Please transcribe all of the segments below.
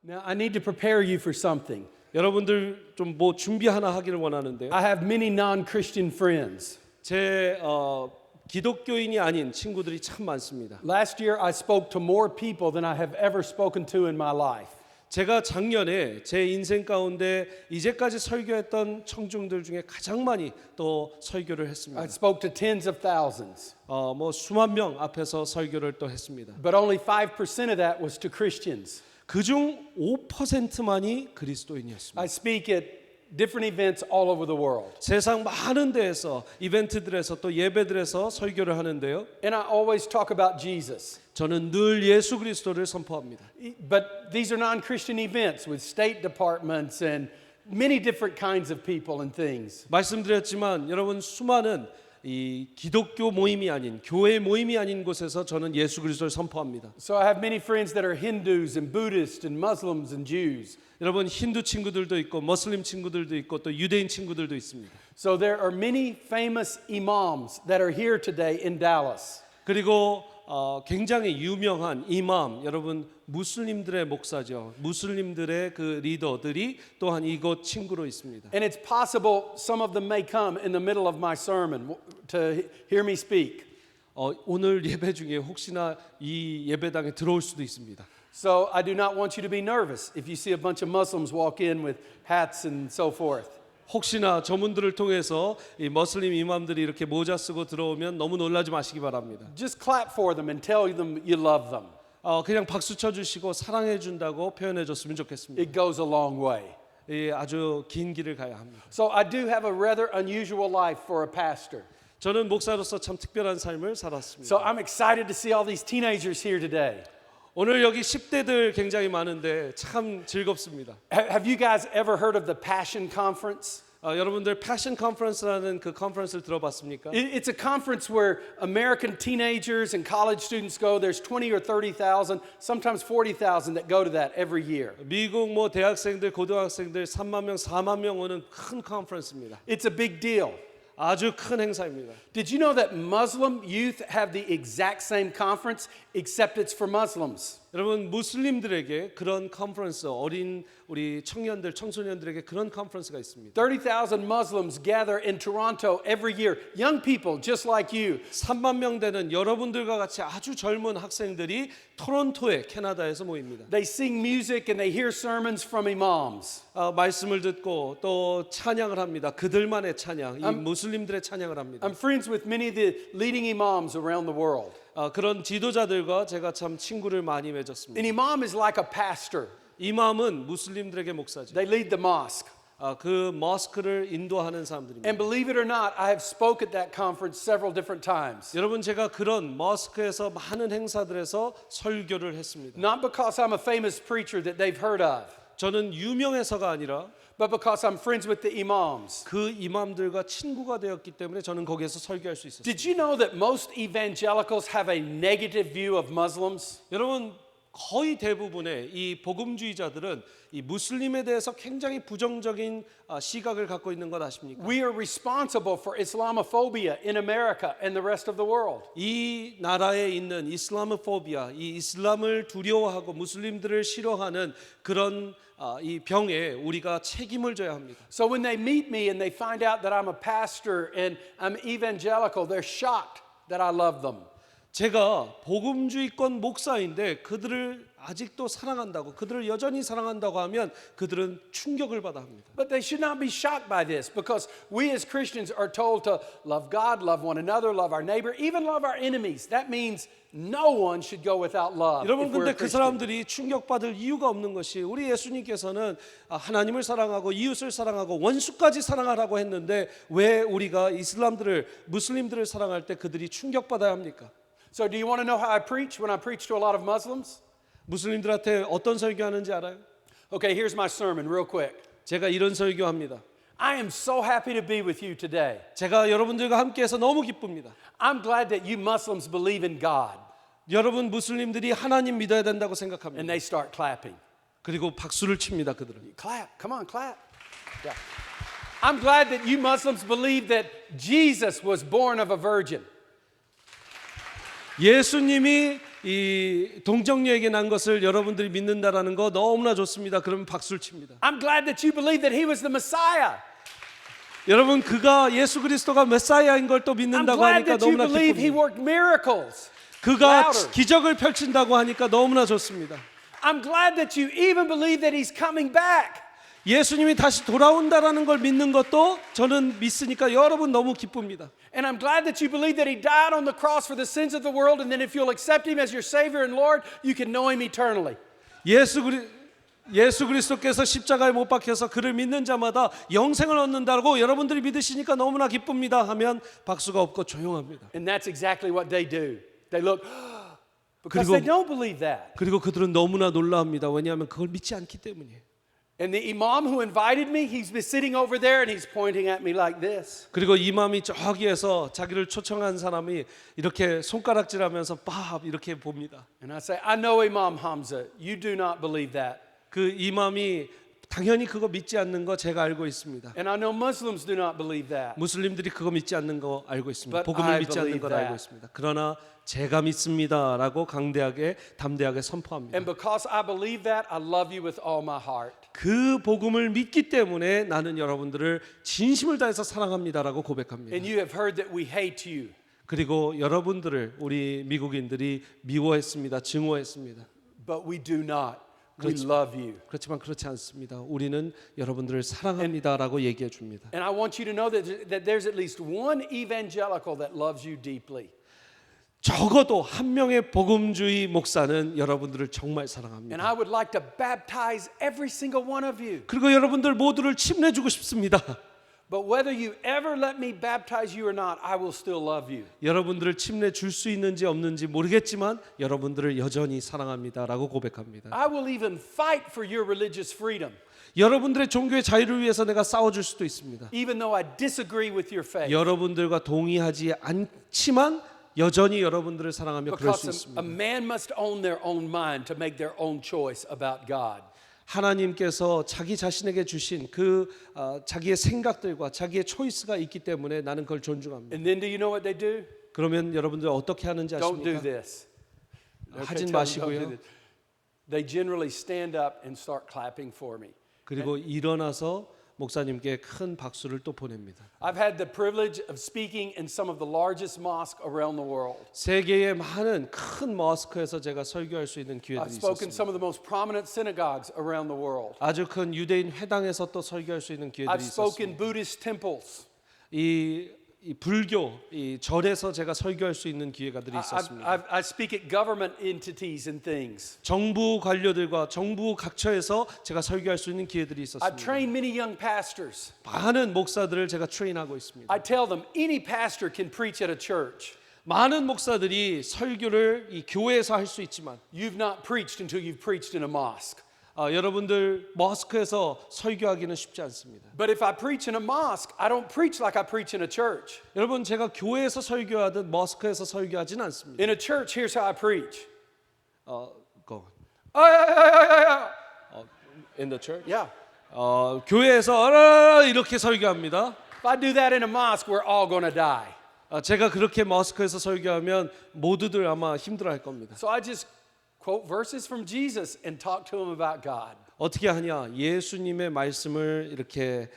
Now, I need to prepare you for something. 여러분들 좀 뭐 준비 하나 하기를 원하는데요. I have many non-Christian friends. 제 기독교인이 아닌 친구들이 참 많습니다. Last year, I spoke to more people than I have ever spoken to in my life. 제가 작년에 제 인생 가운데 이제까지 설교했던 청중들 중에 가장 많이 또 설교를 했습니다. I spoke to tens of thousands. 뭐 수만 명 앞에서 설교를 또 했습니다. But only 5% of that was to Christians. 그중 5%만이 그리스도인이었습니다. I speak at different events all over the world. 세상 많은 데에서 이벤트들에서 또 예배들에서 설교를 하는데요. And I always talk about Jesus. 저는 늘 예수 그리스도를 선포합니다. But these are non-Christian events with state departments and many different kinds of people and things. 말씀드렸지만 여러분 수많은 이 기독교 모임이 아닌 교회 모임이 아닌 곳에서 저는 예수 그리스도를 선포합니다. So I have many friends that are Hindus and Buddhists and Muslims and Jews. 여러분 힌두 친구들도 있고 머슬림 친구들도 있고 또 유대인 친구들도 있습니다. So there are many famous imams that are here today in Dallas. 그리고 굉장히 유명한 이맘 여러분 무슬림들의 목사죠. 무슬림들의 그 리더들이 또한 이곳 친구로 있습니다. And it's possible some of them may come in the middle of my sermon to hear me speak. 오늘 예배 중에 혹시나 이 예배당에 들어올 수도 있습니다. So I do not want you to be nervous if you see a bunch of Muslims walk in with hats and so forth. 혹시나 저분들을 통해서 이 머슬림 이맘들이 이렇게 모자 쓰고 들어오면 너무 놀라지 마시기 바랍니다. Just clap for them and tell them you love them. 그냥 박수 쳐주시고 사랑해 준다고 표현해 줬으면 좋겠습니다. It goes a long way. 아주 긴 길을 가야 합니다. So I do have a rather unusual life for a pastor. 저는 목사로서 참 특별한 삶을 살았습니다. So I'm excited to see all these teenagers here today. 오늘 여기 10대들 굉장히 많은데 참 즐겁습니다. Have you guys ever heard of the Passion Conference? 여러분들 패션 컨퍼런스라는 그 컨퍼런스를 들어봤습니까? It's a conference where American teenagers and college students go. There's 20 or 30,000, sometimes 40,000 that go to that every year. 미국 뭐 대학생들, 고등학생들 3만 명, 4만 명 오는 큰 컨퍼런스입니다. It's a big deal. 아주 큰 행사입니다. Did you know that Muslim youth have the exact same conference except it's for Muslims? 여러분 무슬림들에게 그런 컨퍼런스 어린 우리 청년들 청소년들에게 그런 컨퍼런스가 있습니다. 30,000 Muslims gather in Toronto every year. Young people just like you. 3만 명 되는 여러분들과 같이 아주 젊은 학생들이 토론토에 캐나다에서 모입니다. They sing music and they hear sermons from imams. 말씀을 듣고 또 찬양을 합니다. 그들만의 찬양, 이 무슬림들의 찬양을 합니다. I'm friends with many of the leading imams around the world. 그런 지도자들과 제가 참 친구를 많이 맺었습니다. An imam is like a pastor. 이맘은 무슬림들에게 목사죠. They lead the mosque. 그 머스크를 인도하는 사람들입니다. And believe it or not, I have spoke at that conference several different times. 여러분 제가 그런 머스크에서 많은 행사들에서 설교를 했습니다. Not because I'm a famous preacher that they've heard of, 저는 유명해서가 아니라 but because I'm friends with the imams. 그 이맘들과 친구가 되었기 때문에 저는 거기에서 설교할 수 있었어요. Did you know that most evangelicals have a negative view of Muslims? 여러분 거의 대부분의 이 복음주의자들은 이 무슬림에 대해서 굉장히 부정적인 시각을 갖고 있는 것 아십니까? We are responsible for Islamophobia in America and the rest of the world. 이 나라에 있는 이슬라모포비아, 이 이슬람을 두려워하고 무슬림들을 싫어하는 그런 이 병에 우리가 책임을 져야 합니다. So when they meet me and they find out that I'm a pastor and I'm evangelical, they're shocked that I love them. 제가 복음주의권 목사인데 그들을 아직도 사랑한다고, 그들을 여전히 사랑한다고 하면 그들은 충격을 받아 합니다. But they should not be shocked by this because we as Christians are told to love God, love one another, love our neighbor, even love our enemies. That means no one should go without love. 여러분 if we're 근데 a 그 Christian. 사람들이 충격받을 이유가 없는 것이 우리 예수님께서는 하나님을 사랑하고 이웃을 사랑하고 원수까지 사랑하라고 했는데 왜 우리가 무슬림들을 사랑할 때 그들이 충격받아야 합니까? So do you want to know how I preach when I preach to a lot of Muslims? 무슬림들한테 어떤 설교하는지 알아요? Okay, here's my sermon real quick. 제가 이런 설교합니다. I am so happy to be with you today. 제가 여러분들과 함께해서 너무 기쁩니다. I'm glad that you Muslims believe in God. 여러분 무슬림들이 하나님 믿어야 된다고 And 생각합니다. they start clapping. 그리고 박수를 칩니다. 그들은. Clap, come on, clap. Yeah. I'm glad that you Muslims believe that Jesus was born of a virgin. 예수님이 이 동정녀에게 난 것을 여러분들이 믿는다라는 거 너무나 좋습니다. 그러면 박수를 칩니다. I'm glad that you believe that he was the Messiah. 여러분 그가 예수 그리스도가 메사야인 걸 또 I'm 믿는다고 glad 하니까 that you 너무나 believe he 기쁩니다. worked miracles. 그가 Louder. 기적을 펼친다고 하니까 너무나 좋습니다. I'm glad that you even believe that he's coming back. 예수님이 다시 돌아온다라는 걸 믿는 것도 저는 믿으니까 여러분 너무 기쁩니다. And I'm glad that you believe that he died on the cross for the sins of the world, and then if you'll accept him as your Savior and Lord, you can know him eternally. 예수 그리스도께서 십자가에 못 박혀서 그를 믿는 자마다 영생을 얻는다고 여러분들이 믿으시니까 너무나 기쁩니다 하면 박수가 없고 조용합니다. And that's exactly what they do. They look, because 그리고- they don't believe that. 그리고 그들은 너무나 놀라합니다. 왜냐하면 그걸 믿지 않기 때문이에요. And the imam who invited me, he's been sitting over there and he's pointing at me like this. 그리고 이맘이 저기에서 자기를 초청한 사람이 이렇게 손가락질하면서 밥 이렇게 봅니다. And I say, I know Imam Hamza, you do not believe that. 그 이맘이 당연히 그거 믿지 않는 거 제가 알고 있습니다. And I know Muslims do not believe that. 무슬림들이 그거 믿지 않는 거 알고 있습니다. But 복음을 I 믿지 않는 believe 걸 that. 알고 있습니다. 그러나 제가 믿습니다라고 강대하게 담대하게 선포합니다. And because I believe that, I love you with all my heart. 그 복음을 믿기 때문에 나는 여러분들을 진심을 다해서 사랑합니다라고 고백합니다. And you have heard that we hate you. 그리고 여러분들을 우리 미국인들이 미워했습니다. 증오했습니다. But we do not. We love you. 그렇지만 그렇지 않습니다. 우리는 여러분들을 사랑합니다라고 얘기해 줍니다. And I want you to know that there's at least one evangelical that loves you deeply. 적어도 한 명의 복음주의 목사는 여러분들을 정말 And 사랑합니다. I would like to baptize every single one of you. 그리고 여러분들 모두를 침례주고 싶습니다. But whether you ever let me baptize you or not, I will still love you. 여러분들을 침례 줄 수 있는지 없는지 모르겠지만 여러분들을 여전히 사랑합니다라고 고백합니다. I will even fight for your religious freedom, 여러분들의 종교의 자유를 위해서 내가 싸워줄 수도 있습니다. even though I disagree with your faith. 여러분들과 동의하지 않지만 여전히 여러분들을 사랑하며 그럴 수 Because 있습니다. a man must own their own mind to make their own choice about God. 하나님께서 자기 자신에게 주신 그 자기의 생각들과 자기의 초이스가 있기 때문에 나는 그걸 존중합니다. And then do you know what they do? 그러면 여러분들 어떻게 하는지 Don't do 아십니까? this. 하진 tell them don't 마시고요. do this. They generally stand up and start clapping for me. 그리고 일어나서 목사님께 큰 박수를 또 보냅니다. I've had the privilege of speaking in some of the largest mosques around the world. 세계의 많은 큰 머스크에서 제가 설교할 수 있는 기회들이 I've spoken 있었습니다. some of the most prominent synagogues around the world. 아주 큰 유대인 회당에서 또 설교할 수 있는 기회들이 I've spoken 있었습니다. Buddhist temples. 이 불교 이 절에서 제가 설교할 수 있는 기회가들이 있었습니다. I speak at government entities and things. 정부 관료들과 정부 각처에서 제가 설교할 수 있는 기회들이 I've 있었습니다. trained many young pastors. 많은 목사들을 제가 트레인하고 있습니다. I tell them any pastor can preach at a church. 많은 목사들이 설교를 이 교회에서 할 수 있지만 You've not preached until you've preached in a mosque. 여러분들 머스크에서 설교하기는 쉽지 않습니다. But if I preach in a mosque, I don't preach like I preach in a church. 여러분 제가 교회에서 설교하듯 머스크에서 설교하지는 않습니다. In a church, here's how I preach. Go Yeah. in the church. 교회에서 이렇게 설교합니다. If I do that in a mosque, we're all going to die. 제가 그렇게 머스크에서 설교하면 모두들 아마 힘들어할 겁니다. So I just quote verses from Jesus and talk to them about God. 어떻게 하냐? 예수님의 말씀을 이렇게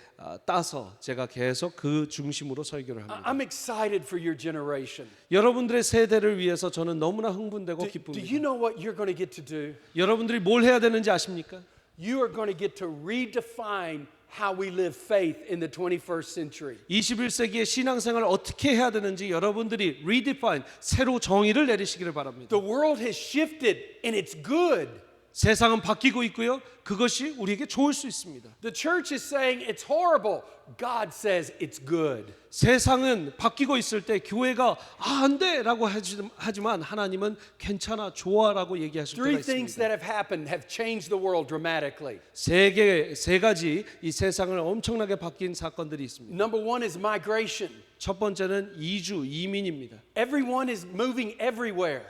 따서 제가 계속 그 중심으로 설교를 합니다. I'm excited for your generation. 여러분들의 세대를 위해서 저는 너무나 흥분되고 Do 기쁩니다. you know what you're going to get to do? 여러분들이 뭘 해야 되는지 아십니까? You are going to get to redefine how we live faith in the 21st century. 21세기의 신앙생활을 어떻게 해야 되는지 여러분들이 redefine, 새로 정의를 내리시기를 바랍니다. The world has shifted and it's good. 세상은 바뀌고 있고요. 그것이 우리에게 좋을 수 있습니다. The church is saying it's horrible. God says it's good. 세상은 바뀌고 있을 때 교회가 안 돼라고 하지만 하나님은 괜찮아, 좋아라고 얘기하실 때가 Three things 있습니다. that have happened have changed the world dramatically. 세 가지 이 세상을 엄청나게 바뀐 사건들이 있습니다. Number one is migration. 첫 번째는 이민입니다. Everyone is moving everywhere.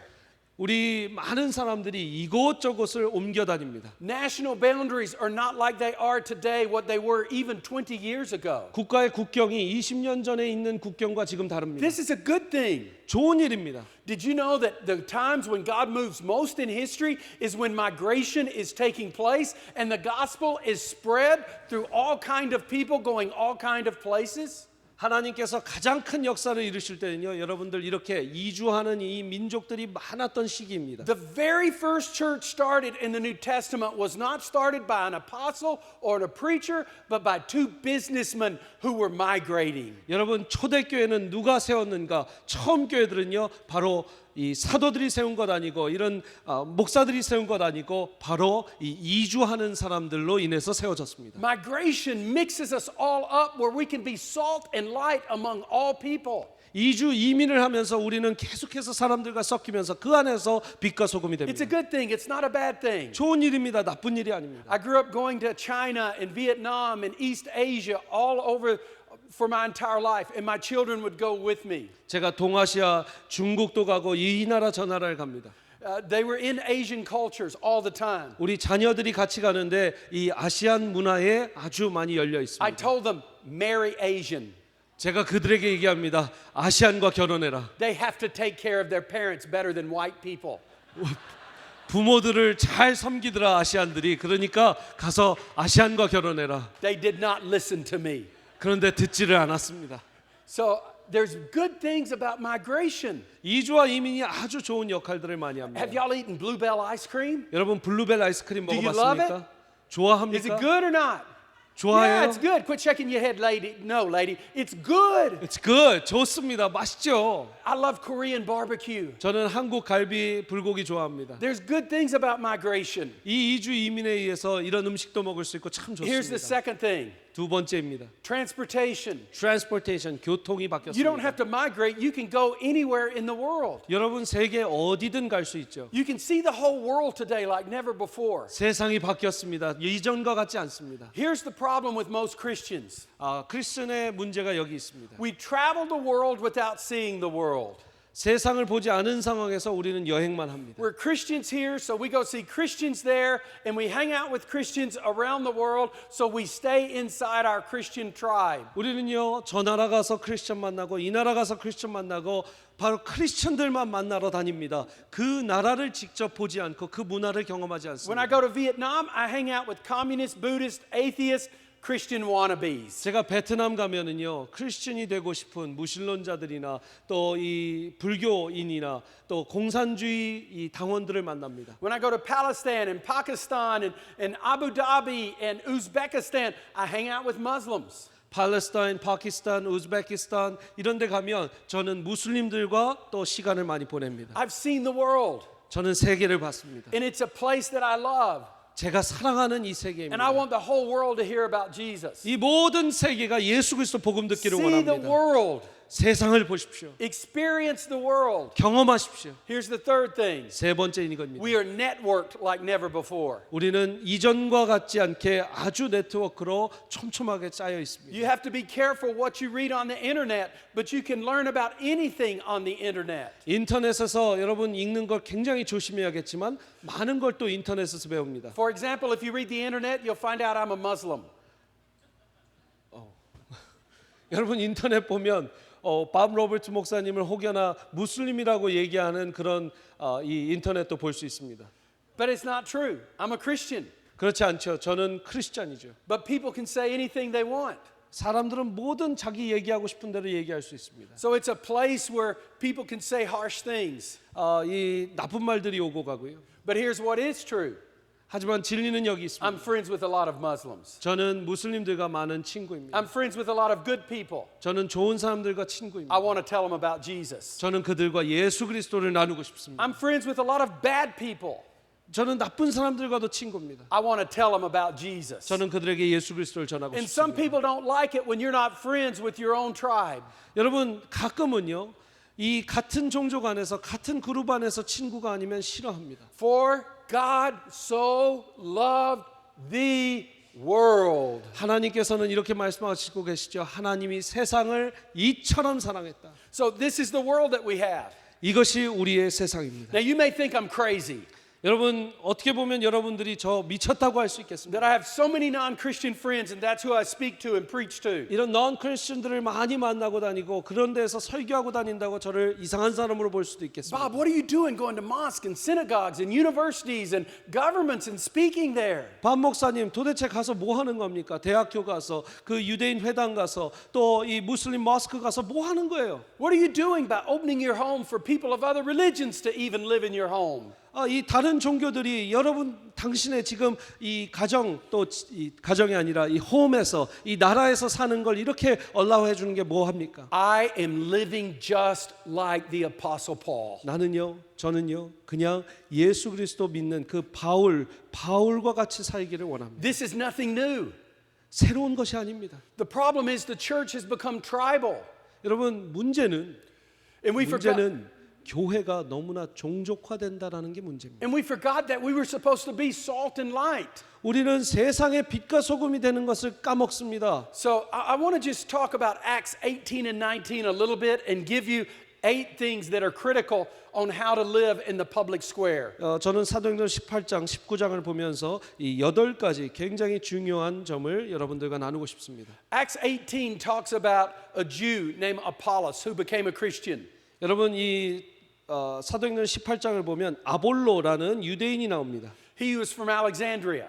우리 많은 사람들이 이곳저곳을 옮겨 다닙니다. National boundaries are not like they are today, what they were even 20 years ago. 국가의 국경이 20년 전에 있는 국경과 지금 다릅니다. This is a good thing. 좋은 일입니다. Did you know that the times when God moves most in history is when migration is taking place and the gospel is spread through all kind of people going all kind of places? 하나님께서 가장 큰 역사를 이루실 때는요, 여러분들 이렇게 이주하는 이 민족들이 많았던 시기입니다. The very first church started in the New Testament was not started by an apostle or a preacher, but by two businessmen who were migrating. 여러분 초대교회는 누가 세웠는가? 처음 교회들은요, 바로 이 사도들이 세운 것 아니고 이런 목사들이 세운 것 아니고 바로 이 이주하는 사람들로 인해서 세워졌습니다. Migration mixes us all up where we can be salt and light among all people. 이주 이민을 하면서 우리는 계속해서 사람들과 섞이면서 그 안에서 빛과 소금이 It's a 됩니다. good thing. It's not a bad thing. 좋은 일입니다. 나쁜 일이 아닙니다. I grew up going to China and Vietnam and East Asia all over for my entire life, and my children would go with me. 제가 동아시아 중국도 가고 이 나라 저 나라를 갑니다. They were in Asian cultures all the time. 우리 자녀들이 같이 가는데 이 아시안 문화에 아주 많이 열려 I 있습니다. told them, marry Asian. 제가 그들에게 얘기합니다. 아시안과 결혼해라. They have to take care of their parents better than white people. 부모들을 잘 섬기더라 아시안들이. 그러니까 가서 아시안과 결혼해라. They did not listen to me. 그런데 듣지를 않았습니다. So there's good things about migration. 이주와 이민이 아주 좋은 역할들을 많이 합니다. Have y'all eaten Bluebell ice cream? 여러분 블루벨 아이스크림 Do you love 먹어봤습니까? Is it 좋아합니까? good or not? 좋아해요? Yeah, it's good. Quit shaking your head, lady. No, lady. It's good. It's good. 좋습니다. 맛있죠. I love Korean barbecue. 저는 한국 갈비 불고기 좋아합니다. There's good things about migration. 이 이주 이민에 의해서 이런 음식도 먹을 수 있고 참 Here's the 좋습니다. second thing. 두 번째입니다. Transportation. Transportation, 교통이 You don't have 바뀌었습니다. to migrate. You can go anywhere in the world. 여러분 세계 어디든 갈 수 있죠. You can see the whole world today like never before. 세상이 바뀌었습니다. 이전과 같지 않습니다. Here's the problem with most Christians. 크리스천의 문제가 여기 있습니다. We travel the world without seeing the world. 세상을 보지 않은 상황에서 우리는 여행만 합니다. We're Christians here, so we go see Christians there, and we hang out with Christians around the world, so we stay inside our Christian tribe. 우리는요 저 나라 가서 크리스천 만나고 이 나라 가서 크리스천 만나고 바로 크리스천들만 만나러 다닙니다. 그 나라를 직접 보지 않고 그 문화를 경험하지 When I 않습니다. go to Vietnam, I hang out with communist, Buddhist, atheist, Christian wannabes. 제가 베트남 가면은요 크리스천이 되고 싶은 무신론자들이나 또 이 불교인이나 또 공산주의 이 당원들을 만납니다. When I go to Palestine and Pakistan and Abu Dhabi and Uzbekistan, I hang out with Muslims. 팔레스타인, 파키스탄, 우즈베키스탄 이런 데 가면 저는 무슬림들과 또 시간을 많이 보냅니다. I've seen the world, 저는 세계를 봤습니다. and it's a place that I love. 제가 사랑하는 이 And I 세계입니다. want the whole world to hear about Jesus. 이 모든 세계가 예수 그리스도 복음 듣기를 See the 원합니다. world. 세상을 보십시오. Experience the world. 경험하십시오. Here's the third thing. 세 번째는 이겁니다. We are networked like never before. 우리는 이전과 같지 않게 아주 네트워크로 촘촘하게 짜여 있습니다. You have to be careful what you read on the internet, but you can learn about anything on the internet. 인터넷에서 여러분 읽는 걸 굉장히 조심해야겠지만 많은 걸 또 인터넷에서 배웁니다. For example, if you read the internet, you'll find out I'm a Muslim. 여러분 인터넷 보면 밥 로버트 목사님을 혹여나 무슬림이라고 얘기하는 그런 이 인터넷도 볼 수 있습니다. But it's not true. I'm a Christian. 그렇지 않죠. 저는 크리스찬이죠. But people can say anything they want. 사람들은 뭐든 자기 얘기하고 싶은 대로 얘기할 수 있습니다. So it's a place where people can say harsh things. 이 나쁜 말들이 오고 가고요. But here's what is true. 하지만 진리는 여기 I'm 있습니다. friends with a lot of Muslims. 저는 무슬림들과 많은 친구입니다. I'm friends with a lot of good people. 저는 좋은 사람들과 I 친구입니다. want to tell them about Jesus. 저는 그들과 예수 그리스도를 나누고 싶습니다. I'm friends with a lot of bad people. 저는 나쁜 사람들과도 친구입니다. I want to tell them about Jesus. 저는 그들에게 예수 그리스도를 전하고 And some 싶습니다. people don't like it when you're not friends with your own tribe. 여러분 가끔은요 이 같은 종족 안에서 같은 그룹 안에서 친구가 아니면 싫어합니다. For God so loved the world. 하나님께서는 이렇게 말씀하시고 계시죠. 하나님이 세상을 이처럼 사랑했다. So this is the world that we have. 이것이 우리의 세상입니다. Now, you may think I'm crazy, 여러분 어떻게 보면 여러분들이 저 미쳤다고 할 수 있겠습니다. that I have so many non-Christian friends and that's who I speak to and preach to. 이런 non 크리스천들을 많이 만나고 다니고 그런 데서 설교하고 다닌다고 저를 이상한 사람으로 볼 수도 있겠습니다. Bob, what are you doing going to mosques and synagogues and universities and governments and speaking there? 박 목사님 도대체 가서 뭐 하는 겁니까? 대학교 가서 그 유대인 회당 가서 또 이 무슬림 머스크 가서 뭐 하는 거예요? What are you doing by opening your home for people of other religions to even live in your home? 이 다른 종교들이 여러분 당신의 지금 이 가정 또 이 가정이 아니라 이 홈에서 이 나라에서 사는 걸 이렇게 얼라워해 주는 게 뭐 합니까? I am living just like the Apostle Paul. 저는요 그냥 예수 그리스도 믿는 그 바울과 같이 살기를 원합니다. This is nothing new. 새로운 것이 아닙니다. The problem is the church has become tribal. 여러분 문제는 And 교회가 너무나 종족화된다라는 게 문제입니다. we forgot that we were supposed to be salt and light. 우리는 세상의 빛과 소금이 되는 것을 까먹습니다. So I want to just talk about Acts 18 and 19 a little bit and give you 8 things that are critical on how to live in the public square. 저는 사도행전 18장, 19장을 보면서 이 8가지 굉장히 중요한 점을 여러분들과 나누고 싶습니다. Acts 18 talks about a Jew named Apollos who became a Christian. 여러분 이 사도행전 18장을 보면 아볼로라는 유대인이 나옵니다. He was from Alexandria.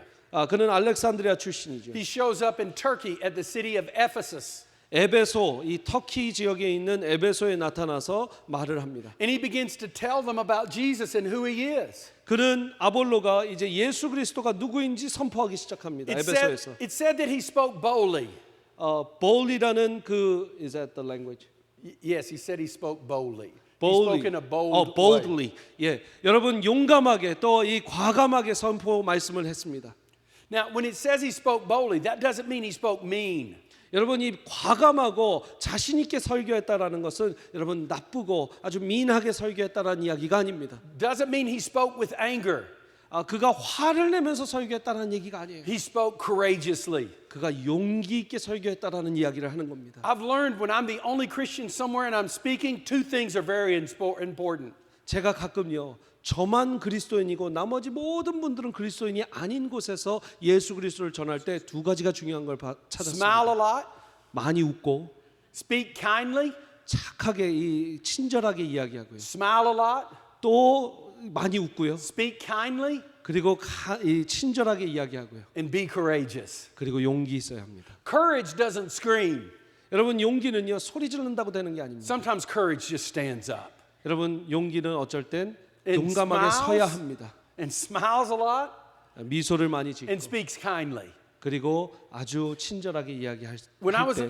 그는 알렉산드리아 출신이죠. He shows up in Turkey at the city of Ephesus. 에베소, 이 터키 지역에 있는 에베소에 나타나서 말을 합니다. And he begins to tell them about Jesus and who he is. 그는 아볼로가 이제 예수 그리스도가 누구인지 선포하기 시작합니다. 에베소에서. It said that he spoke boldly. bold이라는 그 is that the language? Yes, he said he spoke boldly. boldly. He spoke in a bold way. boldly. 예, 여러분 용감하게 또 이 과감하게 선포 말씀을 했습니다. Now, when it says he spoke boldly, that doesn't mean he spoke mean. 여러분 이 과감하고 자신 있게 설교했다라는 것은 여러분 나쁘고 아주 미인하게 설교했다라는 이야기가 아닙니다. Doesn't mean he spoke with anger. 그가 화를 내면서 설교했다라는 얘기가 아니에요. He spoke courageously. 그가 용기 있게 설교했다라는 이야기를 하는 겁니다. I've learned when I'm the only Christian somewhere and I'm speaking, 2 things are very important. 제가 가끔요. 저만 그리스도인이고 나머지 모든 분들은 그리스도인이 아닌 곳에서 예수 그리스도를 전할 때 2가지가 중요한 걸 Smile 찾았습니다. a lot, 많이 웃고 speak kindly, 착하게 친절하게 이야기하고요. smile a lot, 또 많이 웃고요. speak kindly, 그리고 친절하게 이야기하고요. and be courageous. 그리고 용기 있어야 합니다. Courage doesn't scream. 여러분 용기는요 소리 지른다고 되는 게 아닙니다. Sometimes courage just stands up. 여러분 용기는 어쩔 땐 And 용감하게 smiles. 서야 합니다. And smiles a lot 미소를 많이 짓고 and speaks kindly. 그리고 아주 친절하게 이야기할 When I 때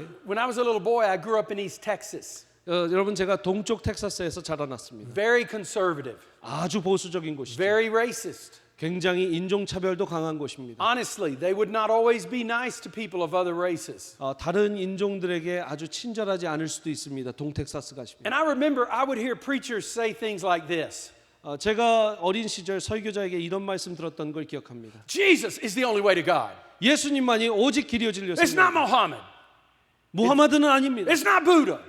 was a little boy, I grew up in East Texas. 여러분 제가 동쪽 텍사스에서 자라났습니다. Very conservative, 아주 보수적인 곳이죠. very racist. 굉장히 인종차별도 강한 곳입니다. Honestly, they would not always be nice to people of other races. 다른 인종들에게 아주 친절하지 않을 수도 있습니다. 동텍사스 가시면. And I remember I would hear preachers say things like this. 제가 어린 시절 설교자에게 이런 말씀 들었던 걸 기억합니다. Jesus is the only way to God. 예수님만이 오직 길이요 진리요 It's not 생명. Muhammad. 무하마드는 아닙니다. It's not Buddha.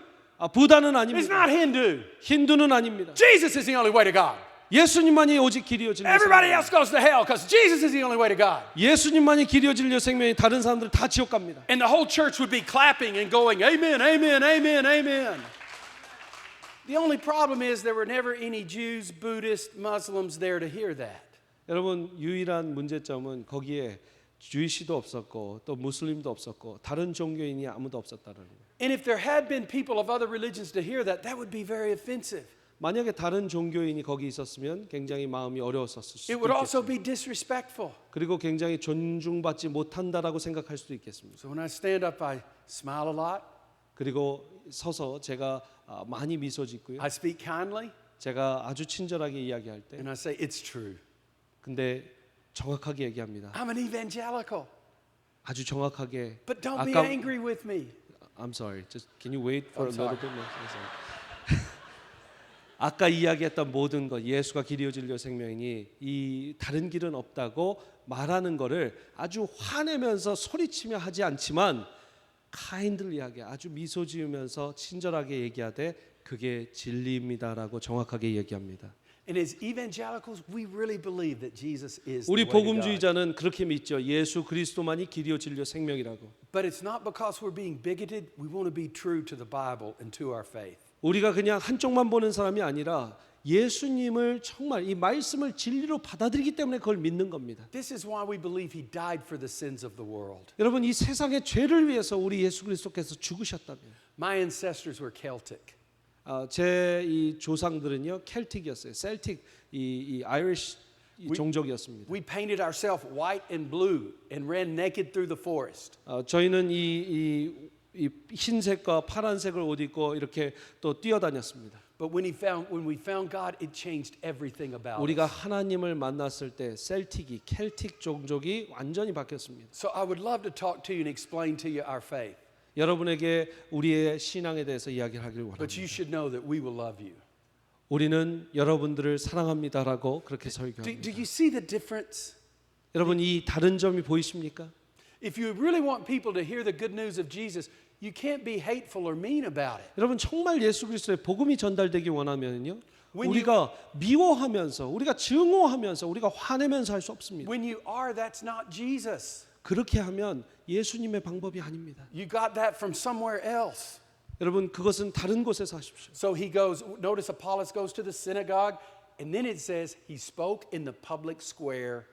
부다는 It's 아닙니다. not Hindu. 힌두는 아닙니다. Jesus is the only way to God. 예수님만이 오직 길이요 진리요 Everybody 생명. else goes to hell because Jesus is the only way to God. 예수님만이 길이요 진리요 생명이 다른 사람들 다 지옥 갑니다. And the whole church would be clapping and going, amen, amen, amen, amen. The only problem is there were never any Jews, Buddhists, Muslims there to hear that. 여러분 유일한 문제점은 거기에 주이시도 없었고 또 무슬림도 없었고 다른 종교인이 아무도 없었다는 거예요. And if there had been people of other religions to hear that, that would be very offensive. 만약에 다른 종교인이 거기 있었으면 굉장히 마음이 어려웠었을 수도 It would also 있겠습니다. be disrespectful. 그리고 굉장히 존중받지 못한다라고 생각할 수도 있겠습니다. So when I stand up, I smile a lot. 그리고 서서 제가 많이 미소 짓고요. I speak kindly, 제가 아주 친절하게 이야기할 때 and I say, it's true. 근데 정확하게 얘기합니다. I'm an evangelical, 아주 정확하게 but don't be 아까 angry with me. I'm sorry. Just can you wait for I'm a little sorry. bit more? I'm sorry. 아까 이야기했던 모든 것 예수가 길이요 진리요 생명이니 이 다른 길은 없다고 말하는 거를 아주 화내면서 소리치며 하지 않지만 kindly하게 아주 미소 지으면서 친절하게 얘기하되 그게 진리입니다라고 정확하게 얘기합니다. And as evangelicals, we really believe that Jesus is the 우리 way to God. 복음주의자는 그렇게 믿죠. 예수 그리스도만이 길이요 진리요 생명이라고. But it's not because we're being bigoted. We want to be true to the Bible and to our faith. 우리가 그냥 한쪽만 보는 사람이 아니라 예수님을 정말 이 말씀을 진리로 받아들이기 때문에 그걸 믿는 겁니다. This is why we believe he died for the sins of the world. 여러분 이 세상의 죄를 위해서 우리 예수 그리스도께서 죽으셨다면 My ancestors were Celtic. 제 이 조상들은요 켈틱이었어요. 셀틱 이 아이리시 종족이었습니다. We painted ourselves white and blue and ran naked through the forest. 저희는 이 흰색과 파란색을 옷 입고 이렇게 또 뛰어다녔습니다. But when we found God, it changed everything about 우리가 us. 하나님을 만났을 때 셀틱이 켈틱 종족이 완전히 바뀌었습니다. So I would love to talk to you and explain to you our faith. 여러분에게 우리의 신앙에 대해서 이야기를 하기를 But you 원합니다. should know that we will love you. 우리는 여러분들을 사랑합니다라고 그렇게 Do 설교합니다. you see the difference? 여러분 이 다른 점이 보이십니까? If you really want people to hear the good news of Jesus, you can't be hateful or mean about it. 여러분 정말 예수 그리스도의 복음이 전달되기 원하면요. 우리가 미워하면서 우리가 증오하면서 우리가 화내면서 할 수 없습니다. When you are, that's not Jesus. 그렇게 하면 예수님의 방법이 아닙니다. You got that from somewhere else. 여러분 그것은 다른 곳에서 하십시오. So he goes, notice Apollos goes to the synagogue, and then it says he spoke in the public square.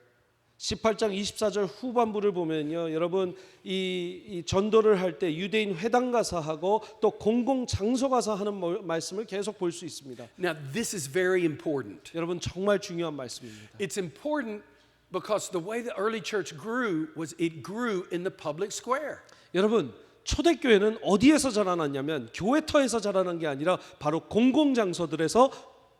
18장 24절 후반부를 보면요. 여러분 이 전도를 할 때 유대인 회당 가서 하고 또 공공 장소 가서 하는 말씀을 계속 볼 수 있습니다. Now this is very important. 여러분 정말 중요한 말씀입니다. It's important because the way the early church grew was it grew in the public square. 여러분 초대교회는 어디에서 자라났냐면 교회터에서 자라난 게 아니라 바로 공공 장소들에서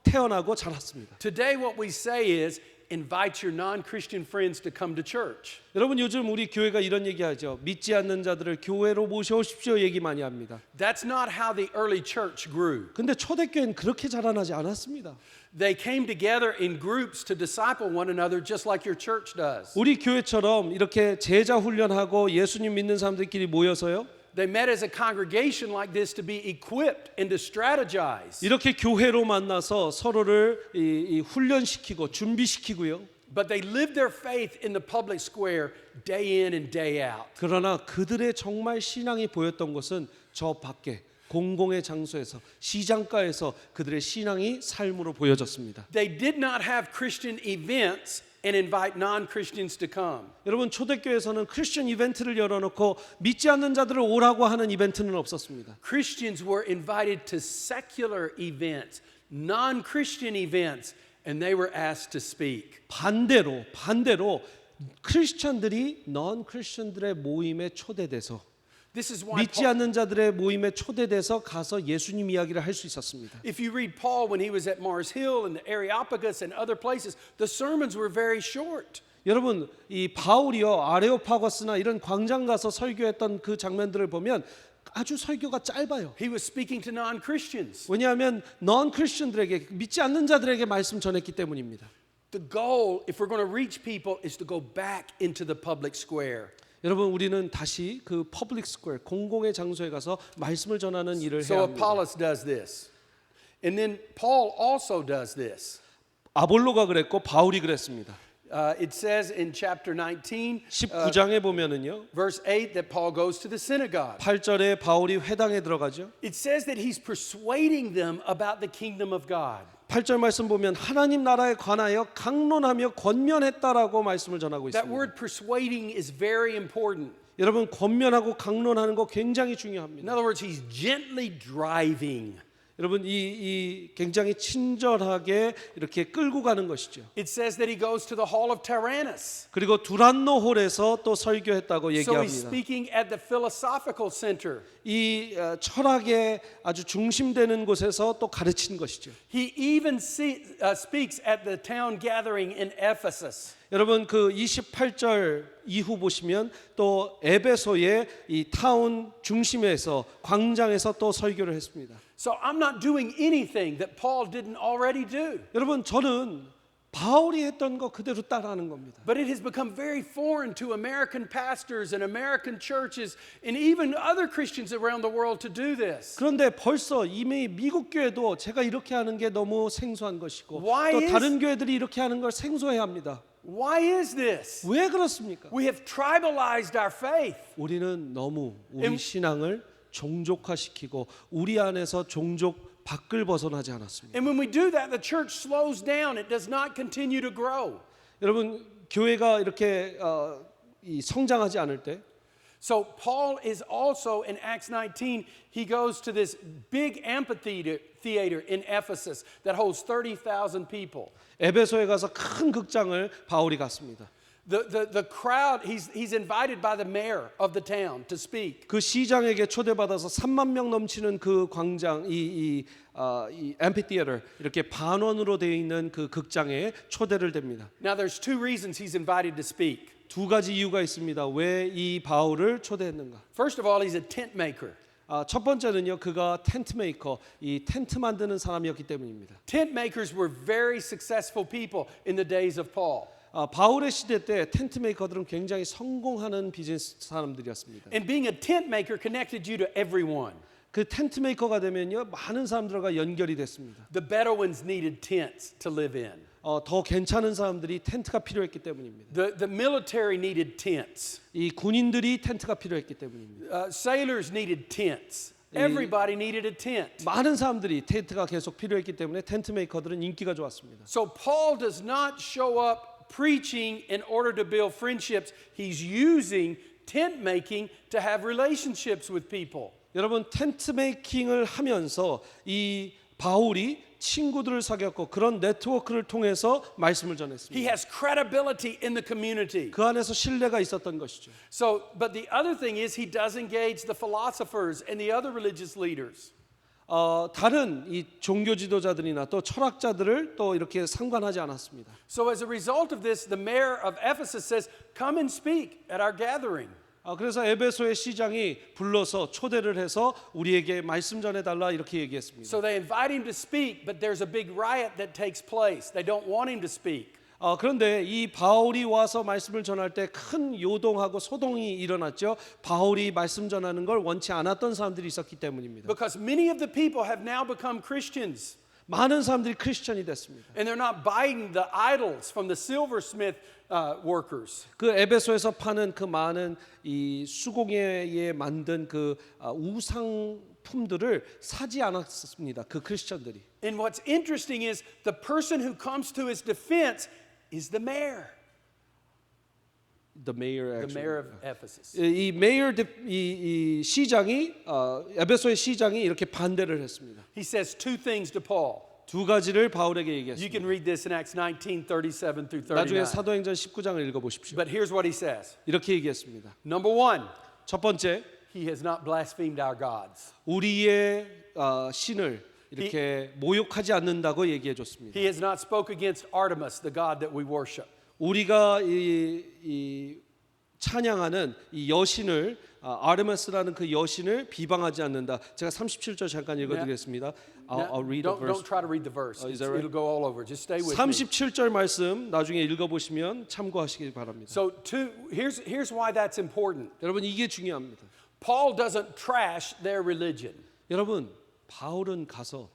태어나고 자랐습니다. Today what we say is invite your non-Christian friends to come to church. 여러분 요즘 우리 교회가 이런 얘기하죠. 믿지 않는 자들을 교회로 모셔오십시오 얘기 많이 합니다. That's not how the early church grew. 근데 초대교회는 그렇게 자라나지 않았습니다. They came together in groups to disciple one another just like your church does. 우리 교회처럼 이렇게 제자 훈련하고 예수님 믿는 사람들끼리 모여서요. They met as a congregation like this to be equipped and to strategize. 이렇게 교회로 만나서 서로를 이 훈련시키고 준비시키고요. But they lived their faith in the public square day in and day out. 그러나 그들의 정말 신앙이 보였던 것은 저 밖에 공공의 장소에서 시장가에서 그들의 신앙이 삶으로 보여졌습니다. They did not have Christian events and invite non-Christians to come. 여러분 초대교회에서는 크리스천 이벤트를 열어놓고 믿지 않는 자들을 오라고 하는 이벤트는 없었습니다. Christians were invited to secular events, non-Christian events, and they were asked to speak. 반대로 크리스천들이 넌 크리스천들의 모임에 초대돼서 This is why 믿지 않는 자들의 모임에 초대돼서 가서 예수님 이야기를 할 수 있었습니다. if you read Paul when he was at Mars Hill and the Areopagus and other places, the sermons were very short. 여러분 이 바울이요 아레오파거스나 이런 광장 가서 설교했던 그 장면들을 보면 아주 설교가 짧아요. He was speaking to non-Christians. 왜냐하면 넌 크리스천들에게 믿지 않는 자들에게 말씀 전했기 때문입니다. The goal, if we're going to reach people, is to go back into the public square. 여러분 우리는 다시 그 퍼블릭 스퀘어 공공의 장소에 가서 말씀을 전하는 일을 해야 So 합니다. Apollos does this. And then Paul also does this. 아볼로가 그랬고 바울이 그랬습니다. It says in chapter 19, 19장에 보면은요. verse 8, that Paul goes to the synagogue. 8절에 바울이 회당에 들어가죠. It says that he's persuading them about the kingdom of God. 8절 말씀 보면 하나님 나라에 관하여 강론하며 권면했다라고 말씀을 전하고 That 있습니다. word persuading is very important. 여러분 권면하고 강론하는 거 굉장히 In 중요합니다. other words, he's gently driving. 여러분 이 굉장히 친절하게 이렇게 끌고 가는 것이죠. It says that he goes to the hall of Tyrannus. 그리고 두란노 홀에서 또 설교했다고 So he's 얘기합니다. speaking at the philosophical center. 이 철학의 아주 중심되는 곳에서 또 가르친 것이죠. He even speaks at the town gathering in Ephesus. 여러분 그 28절 이후 보시면 또 에베소의 이 타운 중심에서 광장에서 또 설교를 했습니다. So I'm not doing anything that Paul didn't already do. 여러분 저는 바울이 했던 거 그대로 따라하는 겁니다. But it has become very foreign to American pastors and American churches and even other Christians around the world to do this. 그런데 벌써 이미 미국 교회도 제가 이렇게 하는 게 너무 생소한 것이고 Why 또 is- 다른 교회들이 이렇게 하는 걸 생소해야 합니다. Why is this? 왜 그렇습니까? We have tribalized our faith. 우리는 너무 우리 신앙을 종족화시키고 우리 안에서 종족 밖을 벗어나지 않았습니다. And when we do that, the church slows down. It does not continue to grow. 여러분 교회가 이렇게 이 성장하지 않을 때 So Paul is also in Acts 19, he goes to this big amphitheater in Ephesus that holds 30,000 people. 에베소에 가서 큰 극장을 바울이 갔습니다. The crowd, he's invited by the mayor of the town to speak. 그 시장에게 초대받아서 3만 명 넘치는 그 광장 이 앰피티어터 이렇게 반원으로 되어 있는 그 극장에 초대를 됩니다. Now there's two reasons he's invited to speak. 두 가지 이유가 있습니다. 왜 이 바울을 초대했는가? First of all, he's a tent maker. 첫 번째는요, 그가 텐트 메이커, 이 텐트 만드는 사람이었기 때문입니다. Tent makers were very successful people in the days of Paul. 바울의 시대 때 텐트 메이커들은 굉장히 성공하는 비즈니스 사람들이었습니다. And being a tent maker connected you to everyone. 그 텐트 메이커가 되면요, 많은 사람들과 연결이 됐습니다. The Bedouins needed tents to live in. 더 괜찮은 사람들이 텐트가 필요했기 때문입니다. The military needed tents. 이 군인들이 텐트가 필요했기 때문입니다. Sailors needed tents. Everybody needed a tent. 많은 사람들이 텐트가 계속 필요했기 때문에 텐트 메이커들은 인기가 좋았습니다. So Paul does not show up preaching in order to build friendships. He's using tent making to have relationships with people. 여러분 텐트 메이킹을 하면서 이 바울이 친구들을 사귀었고 그런 네트워크를 통해서 말씀을 He 전했습니다. has credibility in the community. 그 안에서 신뢰가 있었던 것이죠. So, but the other thing is he does engage the philosophers and the other religious leaders. 다른 이 종교 지도자들이나 또 철학자들을 또 이렇게 상관하지 않았습니다. So as a result of this, the mayor of Ephesus says, "Come and speak at our gathering." 그래서 에베소의 시장이 불러서 초대를 해서 우리에게 말씀 전해달라 이렇게 얘기했습니다. So they invite him to speak, but there's a big riot that takes place. They don't want him to speak. 그런데 이 바울이 와서 말씀을 전할 때 큰 요동하고 소동이 일어났죠. 바울이 말씀 전하는 걸 원치 않았던 사람들이 있었기 때문입니다. Because many of the people have now become Christians. 많은 사람들이 크리스천이 됐습니다. And they're not buying the idols from the silversmith workers. 그 에베소에서 파는 그 많은 이 수공예에 만든 그 우상품들을 사지 않았습니다. 그 크리스천들이. And what's interesting is the person who comes to his defense is the mayor. The mayor The mayor of Ephesus. 이 메이어 이 시장이 에베소의 시장이 이렇게 반대를 했습니다. He says two things to Paul. 두 가지를 바울에게 You 얘기했습니다. can read this in Acts 19:37 through 나중에 39. 사도행전 19장을 읽어보십시오. But here's what he says. 이렇게 얘기했습니다. Number one, 첫 번째, he has not blasphemed our gods. 우리의 신을 이렇게 모욕하지 않는다고 얘기해 줬습니다. He has not spoke against Artemis, the god that we worship. 우리가 이 찬양하는 이 여신을 아르메스라는 그 여신을 비방하지 않는다. 제가 37절 잠깐 읽어드리겠습니다. I'll read the verse. Don't try to read the verse. is that right? It'll go all over. Just stay with me. 37절 말씀 나중에 읽어보시면 참고하시기 바랍니다. So here's why that's important. 여러분 이게 중요합니다. Paul doesn't trash their religion. 여러분 바울은 가서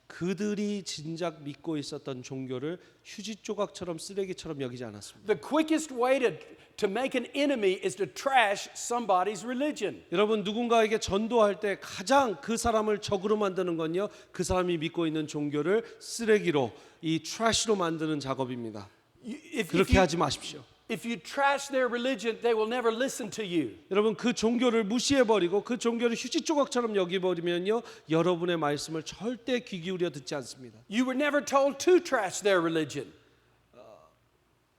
그들이 진작 믿고 있었던 종교를 휴지 조각처럼 쓰레기처럼 여기지 않았습니다. The quickest way to make an enemy is to trash somebody's religion. 여러분 누군가에게 전도할 때 가장 그 사람을 적으로 만드는 건요, 그 사람이 믿고 있는 종교를 쓰레기로 이 트래시로 만드는 작업입니다. 그렇게 하지 마십시오. If you trash their religion, they will never listen to you. 여러분 그 종교를 무시해버리고 그 종교를 휴지 조각처럼 여기버리면요, 여러분의 말씀을 절대 귀 기울여 듣지 않습니다. You were never told to trash their religion.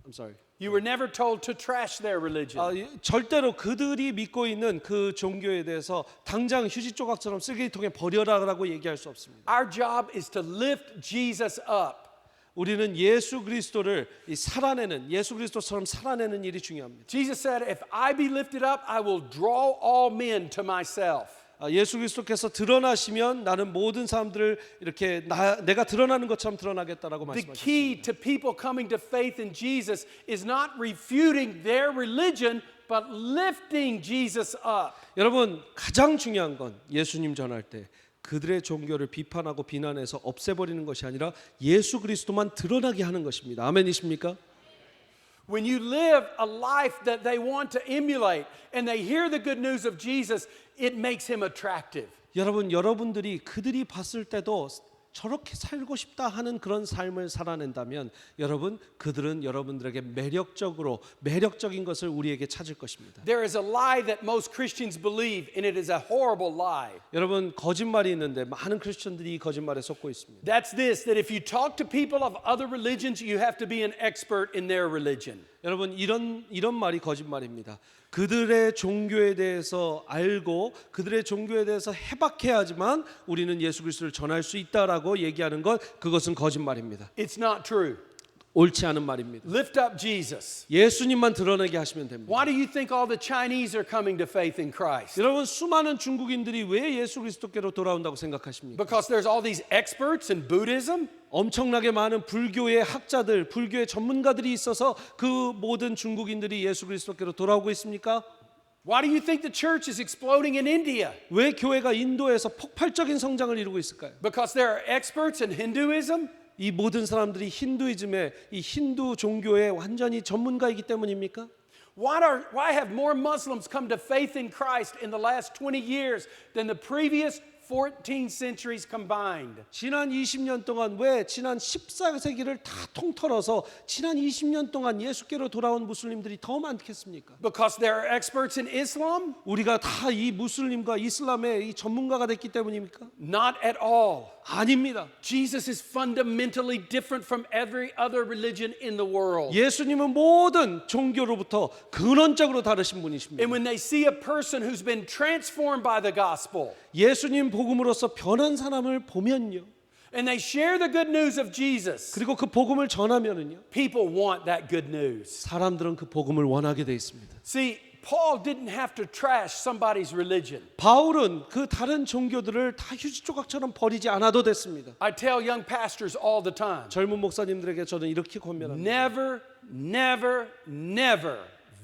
I'm sorry. You were never told to trash their religion. 절대로 그들이 믿고 있는 그 종교에 대해서 당장 휴지 조각처럼 쓰레기통에 버려라라고 얘기할 수 없습니다. Our job is to lift Jesus up. 우리는 예수 그리스도를 살아내는 예수 그리스도처럼 살아내는 일이 중요합니다. Jesus said, "If I be lifted up, I will draw all men to myself." 예수 그리스도께서 드러나시면 나는 모든 사람들을 이렇게 내가 드러나는 것처럼 드러나겠다라고 The 말씀하셨습니다. key to people coming to faith in Jesus is not refuting their religion, but lifting Jesus up. 여러분 가장 중요한 건 예수님 전할 때 그들의 종교를 비판하고 비난해서 없애버리는 것이 아니라 예수 그리스도만 드러나게 하는 것입니다. 아멘이십니까? When you live a life that they want to emulate and they hear the good news of Jesus, it makes him attractive. 여러분들이 그들이 봤을 때도 저렇게 살고 싶다 하는 그런 삶을 살아낸다면 그들은 여러분들에게 매력적인 것을 우리에게 찾을 것입니다. There is a lie that most Christians believe, and it is a horrible lie. 여러분 거짓말이 있는데 많은 크리스천들이 이 거짓말에 속고 있습니다. That's this, that if you talk to people of other religions, you have to be an expert in their religion. 여러분 이런 말이 거짓말입니다. 그들의 종교에 대해서 알고 그들의 종교에 대해서 해박해야지만 우리는 예수 그리스도를 전할 수 있다라고 얘기하는 것 그것은 거짓말입니다. It's not true. 옳지 않은 말입니다. Lift up Jesus. 예수님만 드러내게 하시면 됩니다. Why do you think all the Chinese are coming to faith in Christ? 여러분 수많은 중국인들이 왜 예수 그리스도께로 돌아온다고 생각하십니까? Because there's all these experts in Buddhism? 엄청나게 많은 불교의 학자들, 불교의 전문가들이 있어서 그 모든 중국인들이 예수 그리스도께로 돌아오고 있습니까? Why do you think the church is exploding in India? 왜 교회가 인도에서 폭발적인 성장을 이루고 있을까요? Because there are experts in Hinduism? 이 모든 사람들이 힌두이즘의 이 힌두 종교의 완전히 전문가이기 때문입니까? Why have more Muslims come to faith in Christ in the last 20 years than the previous 14 centuries combined? 지난 20년 동안 왜 지난 14세기를 다 통틀어서 지난 20년 동안 예수께로 돌아온 무슬림들이 더 많겠습니까? Because there are experts in Islam? 우리가 다 이 무슬림과 이슬람의 이 전문가가 됐기 때문입니까? Not at all. 아닙니다. Jesus is fundamentally different from every other religion in the world. 예수님은 모든 종교로부터 근원적으로 다르신 분이십니다. And when they see a person who's been transformed by the gospel, 예수님 복음으로서 변한 사람을 보면요. and they share the good news of Jesus, 그리고 그 복음을 전하면은요. people want that good news. 사람들은 그 복음을 원하게 돼 있습니다. See, Paul didn't have to trash somebody's religion. 바울은 그 다른 종교들을 다 휴지 조각처럼 버리지 않아도 됐습니다. I tell young pastors all the time, 젊은 목사님들에게 저는 이렇게 권면합니다. never, never, never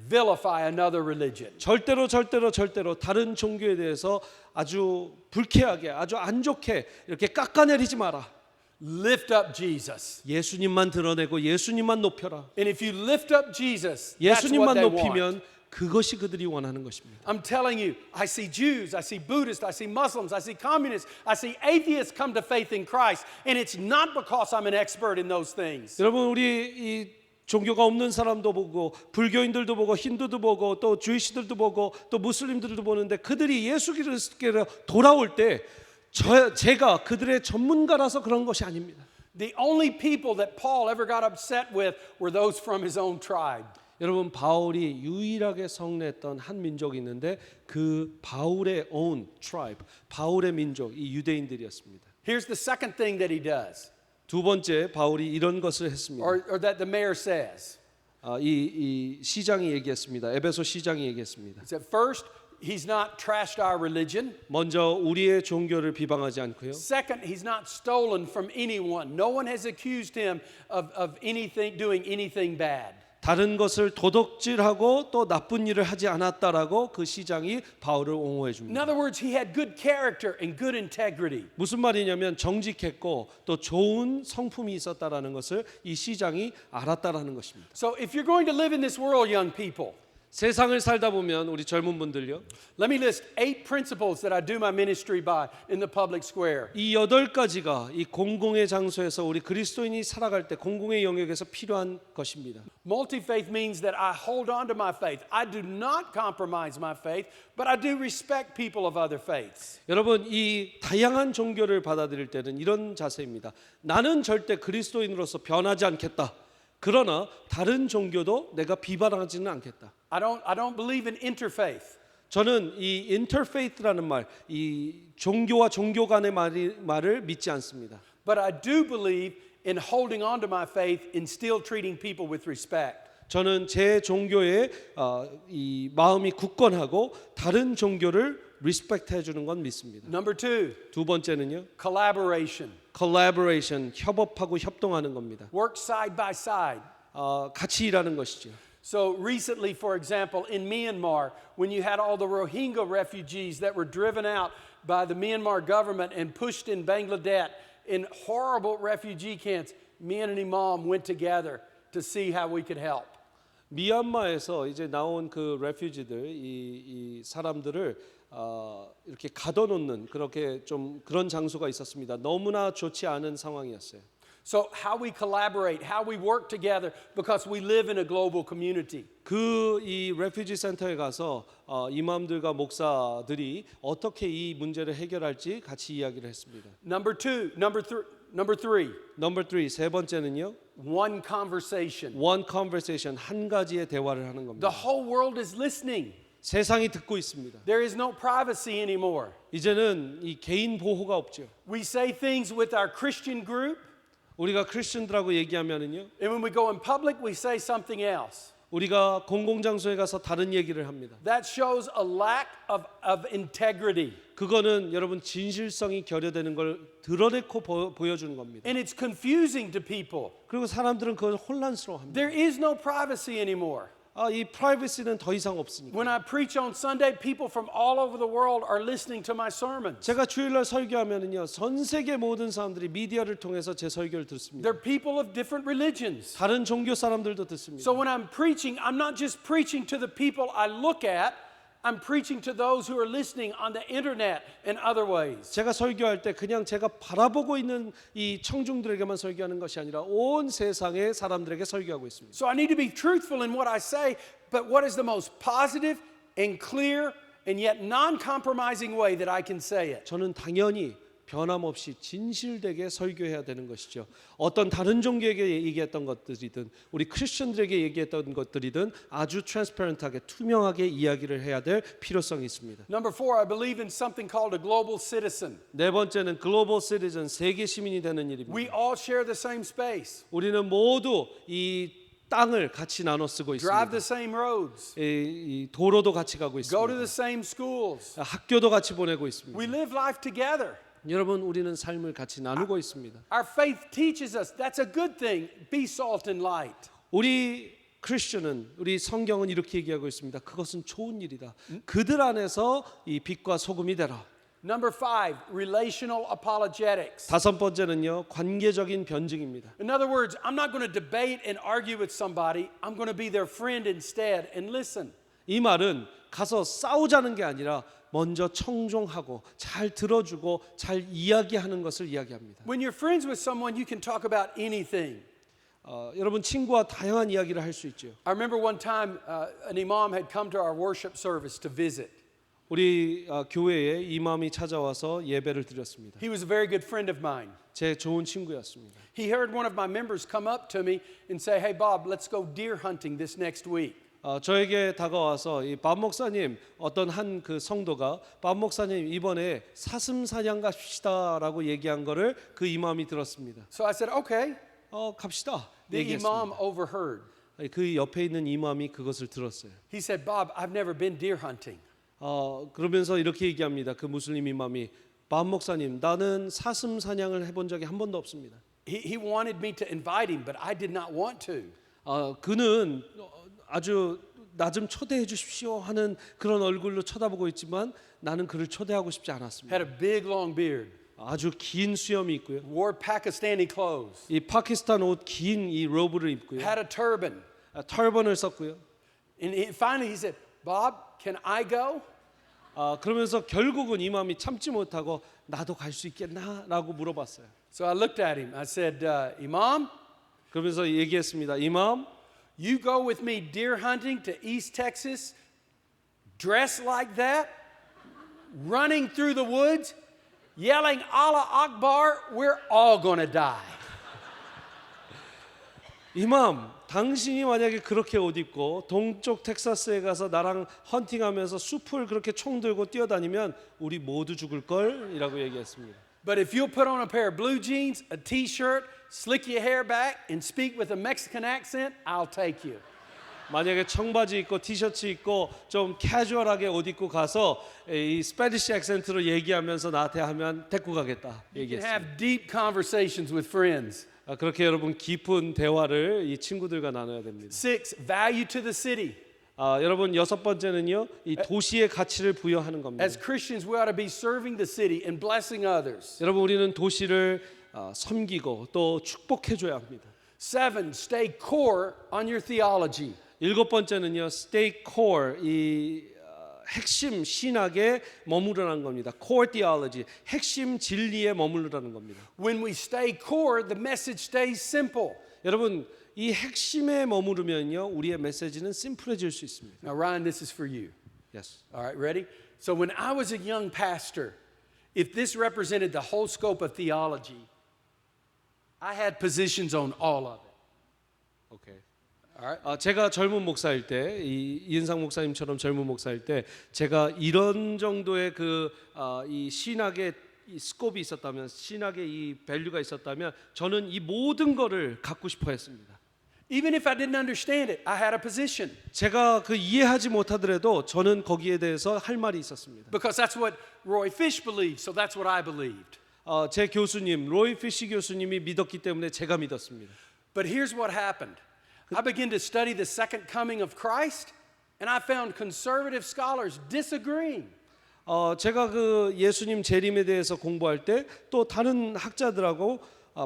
vilify another religion. 절대로 다른 종교에 대해서 아주 불쾌하게 아주 안 좋게 이렇게 깎아내리지 마라. Lift up Jesus. 예수님만 드러내고 예수님만 높여라. And if you lift up Jesus, that's what 예수님만 they want. 높이면 그것이 그들이 원하는 것입니다. I'm telling you, I see Jews, I see Buddhists, I see Muslims, I see communists, I see atheists come to faith in Christ, and it's not because I'm an expert in those things. 여러분 우리 이 종교가 없는 사람도 보고 불교인들도 보고 힌두도 보고 또 주이시들도 보고 또 무슬림들도 보는데 그들이 예수 그리스도께로 돌아올 때 제가 그들의 전문가라서 그런 것이 아닙니다. The only people that Paul ever got upset with were those from his own tribe. 여러분 바울이 유일하게 성례했던 한 민족이 있는데 그 바울의 own tribe, 바울의 민족, 이 유대인들이었습니다. Here's the second thing that he does, 두 번째 바울이 이런 것을 했습니다. or that the mayor says. 이 시장이 얘기했습니다. 에베소 시장이 얘기했습니다. He said, first, he's not trashed our religion. 먼저 우리의 종교를 비방하지 않고요. Second, he's not stolen from anyone. No one has accused him of anything, doing anything bad. 다른 것을 도둑질하고 또 나쁜 일을 하지 않았다라고 그 시장이 바울을 옹호해 In 줍니다. other words, he had good character and good integrity. 무슨 말이냐면 정직했고 또 좋은 성품이 있었다라는 것을 이 시장이 알았다라는 것입니다. So if you're going to live in this world, young people, 세상을 살다 보면 우리 젊은 분들요. let me list 8 principles that I do my ministry by in the public square. 이 8가지가 이 공공의 장소에서 우리 그리스도인이 살아갈 때 공공의 영역에서 필요한 것입니다. Multi-faith means that I hold on to my faith. I do not compromise my faith, but I do respect people of other faiths. 여러분 이 다양한 종교를 받아들일 때는 이런 자세입니다. 나는 절대 그리스도인으로서 변하지 않겠다. 그러나 다른 종교도 내가 비판하지는 않겠다. I don't believe in interfaith. 저는 이 interfaith라는 말, 이 종교와 종교 간의 말을 믿지 않습니다. But I do believe in holding on to my faith and still treating people with respect. 저는 제 종교에 이 마음이 굳건하고 다른 종교를 리스펙트 해주는 건 믿습니다. Number two, 두 번째는요, collaboration. collaboration, 협업하고 협동하는 겁니다. Work side by side. 같이 일하는 것이죠. So recently, for example, in Myanmar, when you had all the Rohingya refugees that were driven out by the Myanmar government and pushed in Bangladesh in horrible refugee camps, me and an imam went together to see how we could help. 미얀마에서 이제 나온 그 레퓨지들, 이 사람들을 이렇게 가둬놓는 그렇게 좀 그런 장소가 있었습니다. 너무나 좋지 않은 상황이었어요. So how we collaborate, how we work together, because we live in a global community. 이 레퓨지 센터에 가서 이맘들과 목사들이 어떻게 이 문제를 해결할지 같이 이야기를 했습니다. Number three, Number 3, 세 번째는요. one conversation. One conversation, 한 가지의 대화를 하는 The 겁니다. whole world is listening. 세상이 듣고 있습니다. There is no privacy anymore. 이제는 이 개인 보호가 없죠. We say things with our Christian group, 우리가 크리스천들하고 얘기하면은요. and when we go in public, we say something else. 우리가 공공장소에 가서 다른 얘기를 합니다. That shows a lack of integrity. 그거는 여러분 진실성이 결여되는 걸 드러내고 보여주는 겁니다. And it's confusing to people. 그리고 사람들은 그걸 혼란스러워합니다. There is no privacy anymore. 이 프라이버시는 더 이상 없으니까. When I preach on Sunday, people from all over the world are listening to my sermons. 제가 주일날 설교하면은요, 전 세계 모든 사람들이 미디어를 통해서 제 설교를 듣습니다. They're people of different religions. 다른 종교 사람들도 듣습니다. So when I'm preaching, I'm not just preaching to the people I look at, I'm preaching to those who are listening on the internet and other ways. 제가 설교할 때 그냥 제가 바라보고 있는 이 청중들에게만 설교하는 것이 아니라 온 세상의 사람들에게 설교하고 있습니다. So I need to be truthful in what I say, but what is the most positive and clear and yet non-compromising way that I can say it? 저는 당연히 변함없이 진실되게 설교해야 되는 것이죠. 어떤 다른 종교에게 얘기했던 것들이든 우리 크리스천들에게 얘기했던 것들이든 아주 트랜스퍼런트하게 투명하게 이야기를 해야 될 필요성이 있습니다. Number four, I believe in something called a global citizen. 네 번째는 글로벌 시티즌, 세계 시민이 되는 일입니다. We all share the same space, 우리는 모두 이 땅을 같이 나눠 쓰고 drive 있습니다. the same roads, 이 도로도 같이 가고 go to the 있습니다. same schools. 학교도 같이 보내고 있습니다. We live life together. 여러분, 우리는 삶을 같이 나누고 있습니다. Our faith teaches us that's a good thing. Be salt and light. 우리 크리스천은, 우리 성경은 이렇게 얘기하고 있습니다. 그것은 좋은 일이다. 그들 안에서 이 빛과 소금이 되라. Number five, relational apologetics. 다섯 번째는요, 관계적인 변증입니다. In other words, I'm not going to debate and argue with somebody. I'm going to be their friend instead and listen. 이 말은 가서 싸우자는 게 아니라 먼저 청종하고 잘 들어주고 잘 이야기하는 것을 이야기합니다. When you're friends with someone, you can talk about anything. 여러분, 친구와 다양한 이야기를 할 수 있죠. I remember one time an imam had come to our worship service to visit. 우리 교회에 이맘이 찾아와서 예배를 드렸습니다. He was a very good friend of mine. 제 좋은 친구였습니다. He heard one of my members come up to me and say, "Hey Bob, let's go deer hunting this next week." 저에게 다가와서 이 밥 목사님, 어떤 한 그 성도가 밥 목사님 이번에 사슴 사냥 갑시다라고 얘기한 거를 그 이맘이 들었습니다. So I said, "Okay." 갑시다. The imam 얘기했습니다. overheard. 그 옆에 있는 이맘이 그것을 들었어요. He said, "Bob, I've never been deer hunting." 그러면서 이렇게 얘기합니다. 그 무슬림 이맘이, 밥 목사님, 나는 사슴 사냥을 해본 적이 한 번도 없습니다. He wanted me to invite him, but I did not want to. 그는 아주 나 좀 초대해 주십시오 하는 그런 얼굴로 쳐다보고 있지만 나는 그를 초대하고 싶지 않았습니다. Had a big long beard, 아주 긴 수염이 있고요. wore Pakistani clothes, 이 파키스탄 옷 긴 이 로브를 입고요. had a turban. 털번을 썼고요. And finally he said, "Bob, can I go?" 그러면서 결국은 이맘이 참지 못하고 나도 갈 수 있겠나라고 물어봤어요. So I looked at him. I said, "Imam, 그러면서 얘기했습니다. 이맘, you go with me deer hunting to East Texas, dressed like that, running through the woods, yelling Allah Akbar, we're all going to die." 이맘, 당신이 만약에 그렇게 옷 입고 동쪽 텍사스에 가서 나랑 헌팅하면서 숲을 그렇게 총 들고 뛰어다니면 우리 모두 죽을 걸이라고 얘기했습니다. But if you'll put on a pair of blue jeans, a t-shirt, slick your hair back, and speak with a Mexican accent, I'll take you. 만약에 청바지 입고 티셔츠 입고 좀 캐주얼하게 옷 입고 가서 이 스페니시 액센트로 얘기하면서 나한테 하면 데리고 가겠다 You can 얘기했습니다. have deep conversations with friends. 그렇게 여러분 깊은 대화를 이 친구들과 나눠야 됩니다. 6, value to the city. 여러분 여섯 번째는요, 이 도시의 가치를 부여하는 겁니다. As Christians, we ought to be serving the city and blessing others. 여러분 우리는 도시를 섬기고 또 축복해 줘야 합니다. 7, stay core on your theology. 일곱 번째는요, stay core, 이 핵심 신학에 머무르라는 겁니다. core theology, 핵심 진리에 머무르라는 겁니다. When we stay core, the message stays simple. 여러분 이 핵심에 머무르면요, 우리의 메시지는 심플해질 수 있습니다. Now, Ryan, this is for you. Yes. All right, ready? So, when I was a young pastor, if this represented the whole scope of theology, I had positions on all of it. Okay. All right? 제가 젊은 목사일 때, 이은상 목사님처럼 젊은 목사일 때, 제가 이런 정도의 이 신학의 이 스코프가 있었다면, 신학의 이 밸류가 있었다면, 저는 이 모든 거를 갖고 싶어했습니다. Even if I didn't understand it, I had a position. 제가 이해하지 못하더라도 저는 거기에 대해서 할 말이 있었습니다. Because that's what Roy Fish believed, so that's what I believed. 제 교수님, 로이 피시 교수님이 믿었기 때문에 제가 믿었습니다. But here's what happened. I began to study the second coming of Christ, and I found conservative scholars disagreeing. 제가 예수님 재림에 대해서 공부할 때 또 다른 학자들하고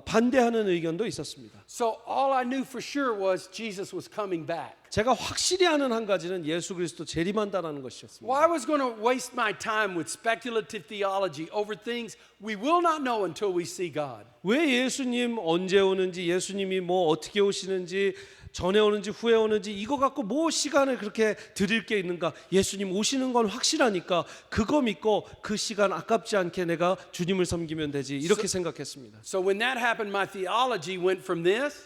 반대하는 의견도 있었습니다. So all I knew for sure was Jesus was coming back. 제가 확실히 아는 한 가지는 예수 그리스도 재림한다라는 것이었습니다. Well, I was going to waste my time with speculative theology over things we will not know until we see God. 왜 예수님 언제 오는지, 예수님이 뭐 어떻게 오시는지, 전에 오는지 후에 오는지 이거 갖고 뭐 시간을 그렇게 드릴 게 있는가? 예수님 오시는 건 확실하니까 그거 믿고 그 시간 아깝지 않게 내가 주님을 섬기면 되지, 이렇게 생각했습니다. So when that happened, my theology went from this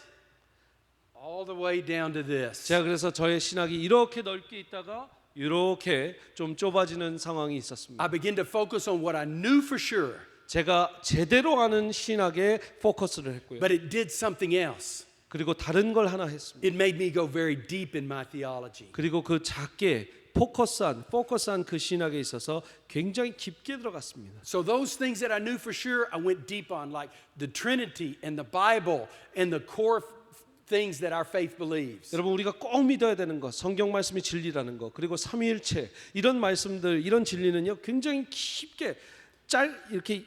all the way down to this. 제가 그래서 저의 신학이 이렇게 넓게 있다가 이렇게 좀 좁아지는 상황이 있었습니다. I began to focus on what I knew for sure, 제가 제대로 아는 신학에 포커스를 했고요. but it did something else. 그리고 다른 걸 하나 했습니다. It made me go very deep in my theology. 그리고 작게 포커스한 그 신학에 있어서 굉장히 깊게 들어갔습니다. So those things that I knew for sure, I went deep on, like the Trinity and the Bible and the core things that our faith believes. 여러분 우리가 꼭 믿어야 되는 것, 성경 말씀이 진리라는 것, 그리고 삼위일체 이런 말씀들, 이런 진리는요 굉장히 깊게 이렇게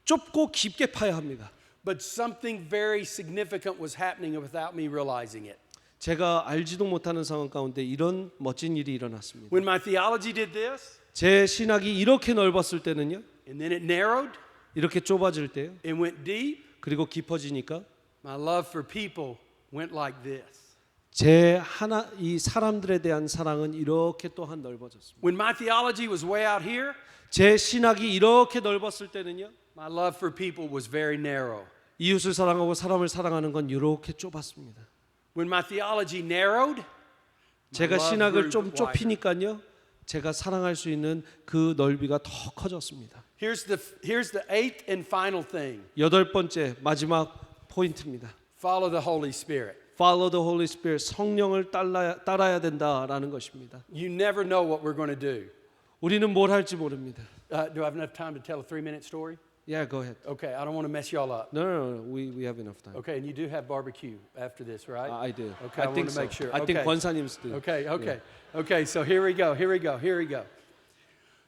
좁고 깊게 파야 합니다. But something very significant was happening without me realizing it. 제가 알지도 못하는 상황 가운데 이런 멋진 일이 일어났습니다. When my theology did this, 제 신학이 이렇게 넓었을 때는요, and then it narrowed 이렇게 좁아질 때요, and went deep, 그리고 깊어지니까 my love for people went like this. 이 사람들에 대한 사랑은 이렇게 또한 넓어졌습니다. When my theology was way out here, 제 신학이 이렇게 넓었을 때는요, my love for people was very narrow. 이웃을 사랑하고 사람을 사랑하는 건 이렇게 좁았습니다. When my theology narrowed, 제가 love 신학을 grew 좀 wider. 좁히니까요, 제가 사랑할 수 있는 그 넓이가 더 커졌습니다. Here's the eighth and final thing. 여덟 번째 마지막 포인트입니다. Follow the Holy Spirit. Follow the Holy Spirit, 성령을 따라야 된다라는 것입니다. You never know what we're going to do. 우리는 뭘 할지 모릅니다. Do I have enough time to tell a 3-minute story? Yeah, go ahead. Okay, I don't want to mess y'all up. No, we have enough time. Okay, and you do have barbecue after this, right? I do. Okay, I think want to so. make sure. I think Okay. 권사님도 do. Okay, so here we go.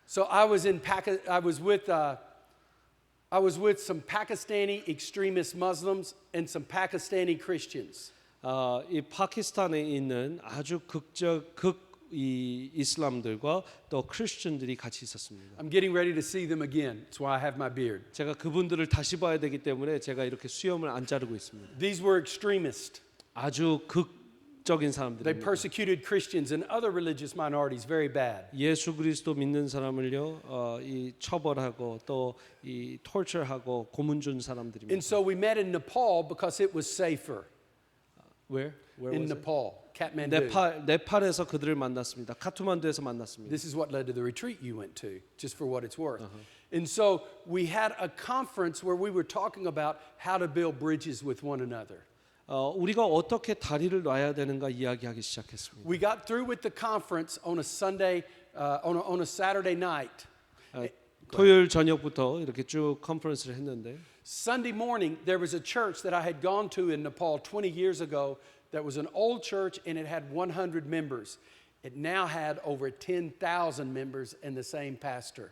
So I was with some Pakistani extremist Muslims and some Pakistani Christians. 이 파키스탄에 있는 아주 이 이슬람들과 또 크리스천들이 같이 있었습니다. I'm getting ready to see them again. That's why I have my beard. 제가 그분들을 다시 봐야 되기 때문에 제가 이렇게 수염을 안 자르고 있습니다. These were extremists. 아주 극적인 They 사람들입니다. persecuted Christians and other religious minorities very bad. 예수 그리스도 믿는 사람을요, 이 처벌하고 또 이 torture하고 고문 준 사람들입니다. And so we met in Nepal because it was safer. Where In was it? Nepal, Kathmandu. 네팔에서 그들을 만났습니다. 카트만두에서 만났습니다. This is what led to the retreat you went to, just for what it's worth. And so we had a conference where we were talking about how to build bridges with one another. 우리가 어떻게 다리를 놔야 되는가 이야기하기 시작했습니다. We got through with the conference on a Sunday, on a Saturday night. 토요일 저녁부터 이렇게 쭉 컨퍼런스를 했는데 Sunday morning, there was a church that I had gone to in Nepal 20 years ago that was an old church and it had 100 members. It now had over 10,000 members and the same pastor.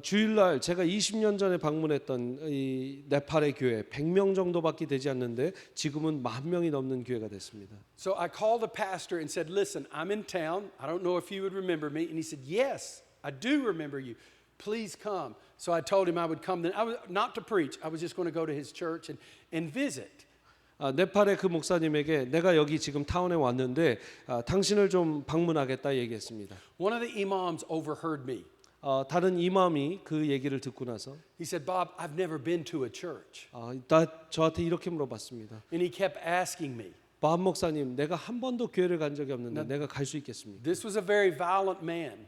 주일날 제가 20년 전에 방문했던 이 네팔의 교회 100명 정도밖에 되지 않는데 지금은 10,000명이 넘는 교회가 됐습니다. So I called the pastor and said, "Listen, I'm in town. I don't know if you would remember me." And he said, "Yes, I do remember you. Please come." So I told him I would come then. I was not to preach. I was just going to go to his church and visit. 네팔의 그 목사님에게 내가 여기 지금 타운에 왔는데 당신을 좀 방문하겠다 얘기했습니다. One of the imams overheard me. 다른 이맘이 그 얘기를 듣고 나서 He said, "Bob, I've never been to a church." 저한테 이렇게 물어봤습니다. And he kept asking me. 밥 목사님, 내가 한 번도 교회를 간 적이 없는데 내가 갈 수 있겠습니까? This was a very violent man.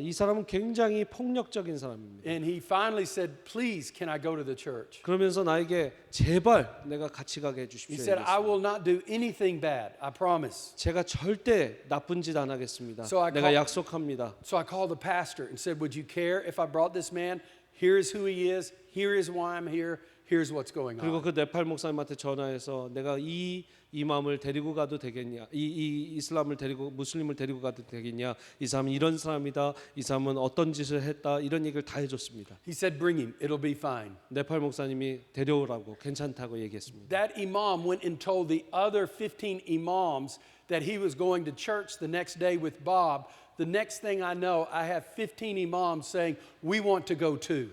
이 사람은 굉장히 폭력적인 사람입니다. And he finally said, "Please, can I go to the church?" 그러면서 나에게 제발 내가 같이 가게 He 해주십시오. said, "I 얘기했습니다. will not do anything bad. I promise." 제가 절대 나쁜 짓 안 하겠습니다. So I 내가 call- 약속합니다. So I called the pastor and said, "Would you care if I brought this man? Here's who he is. Here is why I'm here. Here's what's going 그리고 on." 그 네팔 목사님한테 전화해서 내가 이 이맘을 데리고 가도 되겠냐, 이 이슬람을 데리고 무슬림을 데리고 가도 되겠냐, 이 사람은 이런 사람이다, 이 사람은 어떤 짓을 했다, 이런 얘기를 다 해줬습니다. He said, "Bring him. It'll be fine." 네팔 목사님이 데려오라고 괜찮다고 얘기했습니다. That imam went and told the other 15 imams that he was going to church the next day with Bob. The next thing I know, I have 15 imams saying, "We want to go too."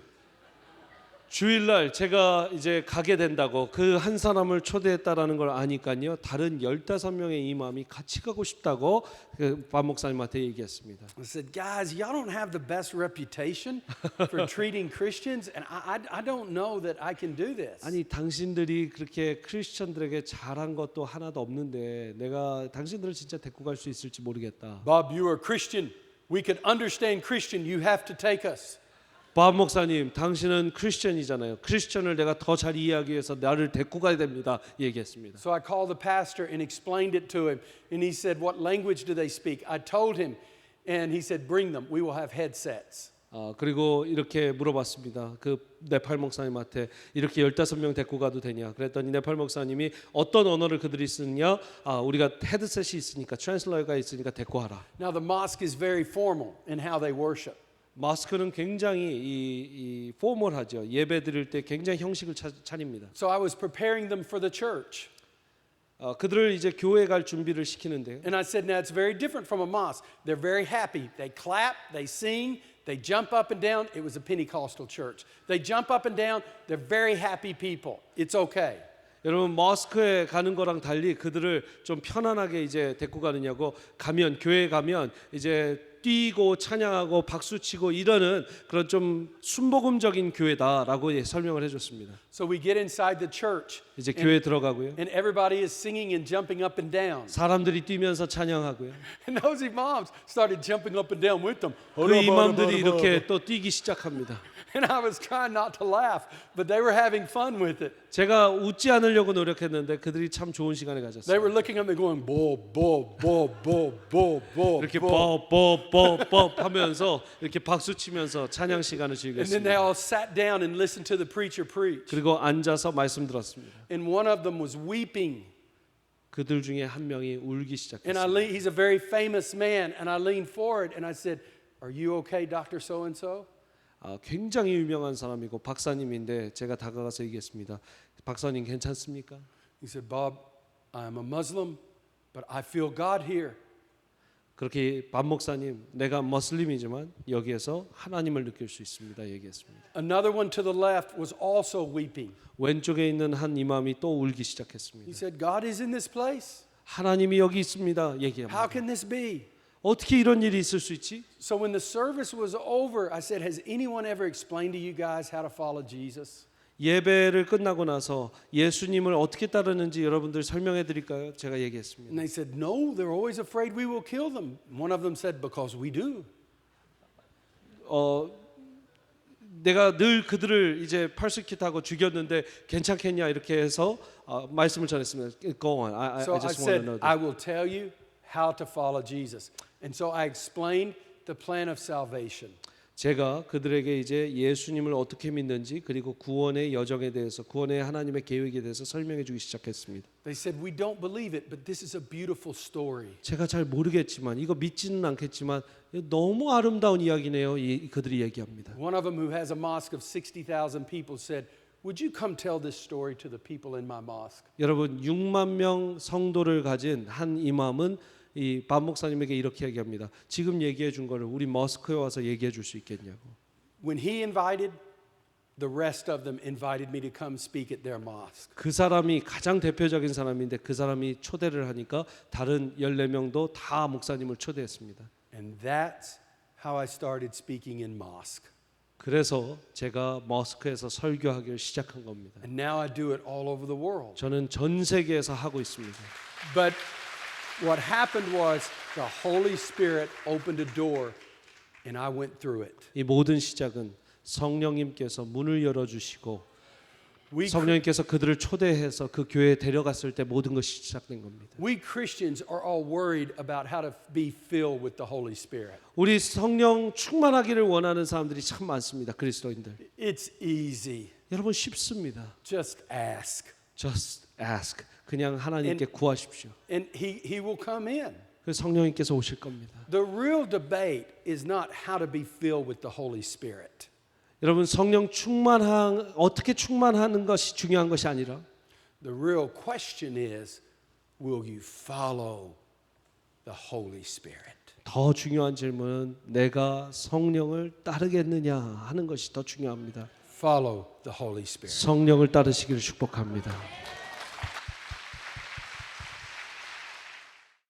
주일날 제가 이제 가게 된다고 그 한 사람을 초대했다라는 걸 아니까요. 다른 15명의 이맘이 같이 가고 싶다고 그 박 목사님한테 얘기했습니다. I said, "Guys, y'all don't have the best reputation for treating Christians, and I don't know that I can do this." 아니 당신들이 그렇게 크리스천들에게 잘한 것도 하나도 없는데 내가 당신들을 진짜 데리고 갈 수 있을지 모르겠다. Bob, you are Christian. We could understand Christian. You have to take us. 박 목사님, 당신은 크리스천이잖아요. 크리스천을 내가 더 잘 이해하기 위해서 나를 데리고 가야 됩니다. 얘기했습니다. So I called the pastor and explained it to him, and he said, "What language do they speak?" I told him, and he said, "Bring them. We will have headsets." 그리고 이렇게 물어봤습니다. 그 네팔 목사님한테 이렇게 15명 데리고 가도 되냐? 그랬더니 네팔 목사님이 어떤 언어를 그들이 쓰느냐? 우리가 헤드셋이 있으니까 트랜슬레이터가 있으니까 데리고 와라. Now the mosque is very formal in how they worship. 마스크는 굉장히 이 포멀하죠. 예배 드릴 때 굉장히 형식을 차립니다. So I was preparing them for the church. 그들을 이제 교회 갈 준비를 시키는데요. And I said, "Now it's very different from a mosque. They're very happy. They clap, they sing, they jump up and down." It was a Pentecostal church. They jump up and down. They're very happy people. It's okay. 여러분 머스크에 가는 거랑 달리 그들을 좀 편안하게 이제 데리고 가느냐고 가면 교회에 가면 이제 뛰고 찬양하고 박수치고 이러는 그런 좀 순복음적인 교회다라고 설명을 해줬습니다. So we get inside the church. 이제 교회에 들어가고요. And everybody is singing and jumping up and down. 사람들이 뛰면서 찬양하고요. And those imams started jumping up and down with them. 그 이맘들이 이렇게 또 뛰기 시작합니다. And I was trying not to laugh, but they were having fun with it. 제가 웃지 않으려고 노력했는데 그들이 참 좋은 시간을 They 가졌어요. were looking at me going, "Bo, bo, bo, bo, bo, bo." 이렇게 bo." 뽀뽀뽀뽀 하면서 이렇게 박수 치면서 찬양 시간을 And then they 즐겼습니다. all sat down and listened to the preacher preach. 그리고 앉아서 말씀 들었습니다. And one of them was weeping. 그들 중에 한 명이 울기 And 시작했습니다. he's a very famous man. And I leaned forward and I said, "Are you okay, Dr. So-and-so?" 굉장히 유명한 사람이고 박사님인데 제가 다가가서 얘기했습니다. 박사님 괜찮습니까? He said, "Bob, I'm a Muslim, but I feel God here." 그렇게 밥 목사님, 내가 머슬림이지만 여기에서 하나님을 느낄 수 있습니다. 얘기했습니다. Another one to the left was also weeping. 왼쪽에 있는 한 이맘이 또 울기 He 시작했습니다. said, "God is in this place. 하나님이 여기 있습니다. How 얘기합니다. can this be?" 어떻게 이런 일이 있을 수 있지? So when the service was over, I said, "Has anyone ever explained to you guys how to follow Jesus?" 예배를 끝나고 나서 예수님을 어떻게 따르는지 여러분들 설명해 드릴까요? 제가 얘기했습니다. And they said, "No, they're always afraid we will kill them." One of them said, "Because we do." 내가 늘 그들을 이제 persecute하고 죽였는데 괜찮겠냐 이렇게 해서 말씀을 전했습니다. Go on. I So I just want to said, know. I will tell you how to follow Jesus. And so I explained the plan of salvation. 제가 그들에게 이제 예수님을 어떻게 믿는지 그리고 구원의 여정에 대해서 구원의 하나님의 계획에 대해서 설명해 주기 시작했습니다. They said, we don't believe it, but this is a beautiful story. 제가 잘 모르겠지만 이거 믿지는 않겠지만 너무 아름다운 이야기네요. 그들이 얘기합니다. One of them who has a mosque of 60,000 people said, would you come tell this story to the people in my mosque? 여러분 6만 명 성도를 가진 한 이맘은 이 반 목사님에게 이렇게 얘기합니다. 지금 얘기해 준 거를 우리 머스크에 와서 얘기해 줄 수 있겠냐고. When he invited, the rest of them invited me to come speak at their mosque. 그 사람이 가장 대표적인 사람인데 그 사람이 초대를 하니까 다른 14명도 다 목사님을 초대했습니다. And that's how I started speaking in mosque. 그래서 제가 머스크에서 설교하기를 시작한 겁니다. And now I do it all over the world. 저는 전 세계에서 하고 있습니다. But what happened was the Holy Spirit opened a door and I went through it. 이 모든 시작은 성령님께서 문을 열어주시고 We 성령님께서 그들을 초대해서 그 교회에 데려갔을 때 모든 것이 시작된 겁니다. Christians are all worried about how to be filled with the Holy Spirit. 우리 성령 충만하기를 원하는 사람들이 참 많습니다. 그리스도인들. It's easy. 여러분 쉽습니다. Just ask. Just ask. 그냥 하나님께 구하십시오. And he will come in. 그 성령님께서 오실 겁니다. The real debate is not how to be filled with the Holy Spirit. 여러분 성령 충만한 어떻게 충만하는 것이 중요한 것이 아니라 The real question is, will you follow the Holy Spirit? 더 중요한 질문은 내가 성령을 따르겠느냐 하는 것이 더 중요합니다. Follow the Holy Spirit. 성령을 따르시기를 축복합니다.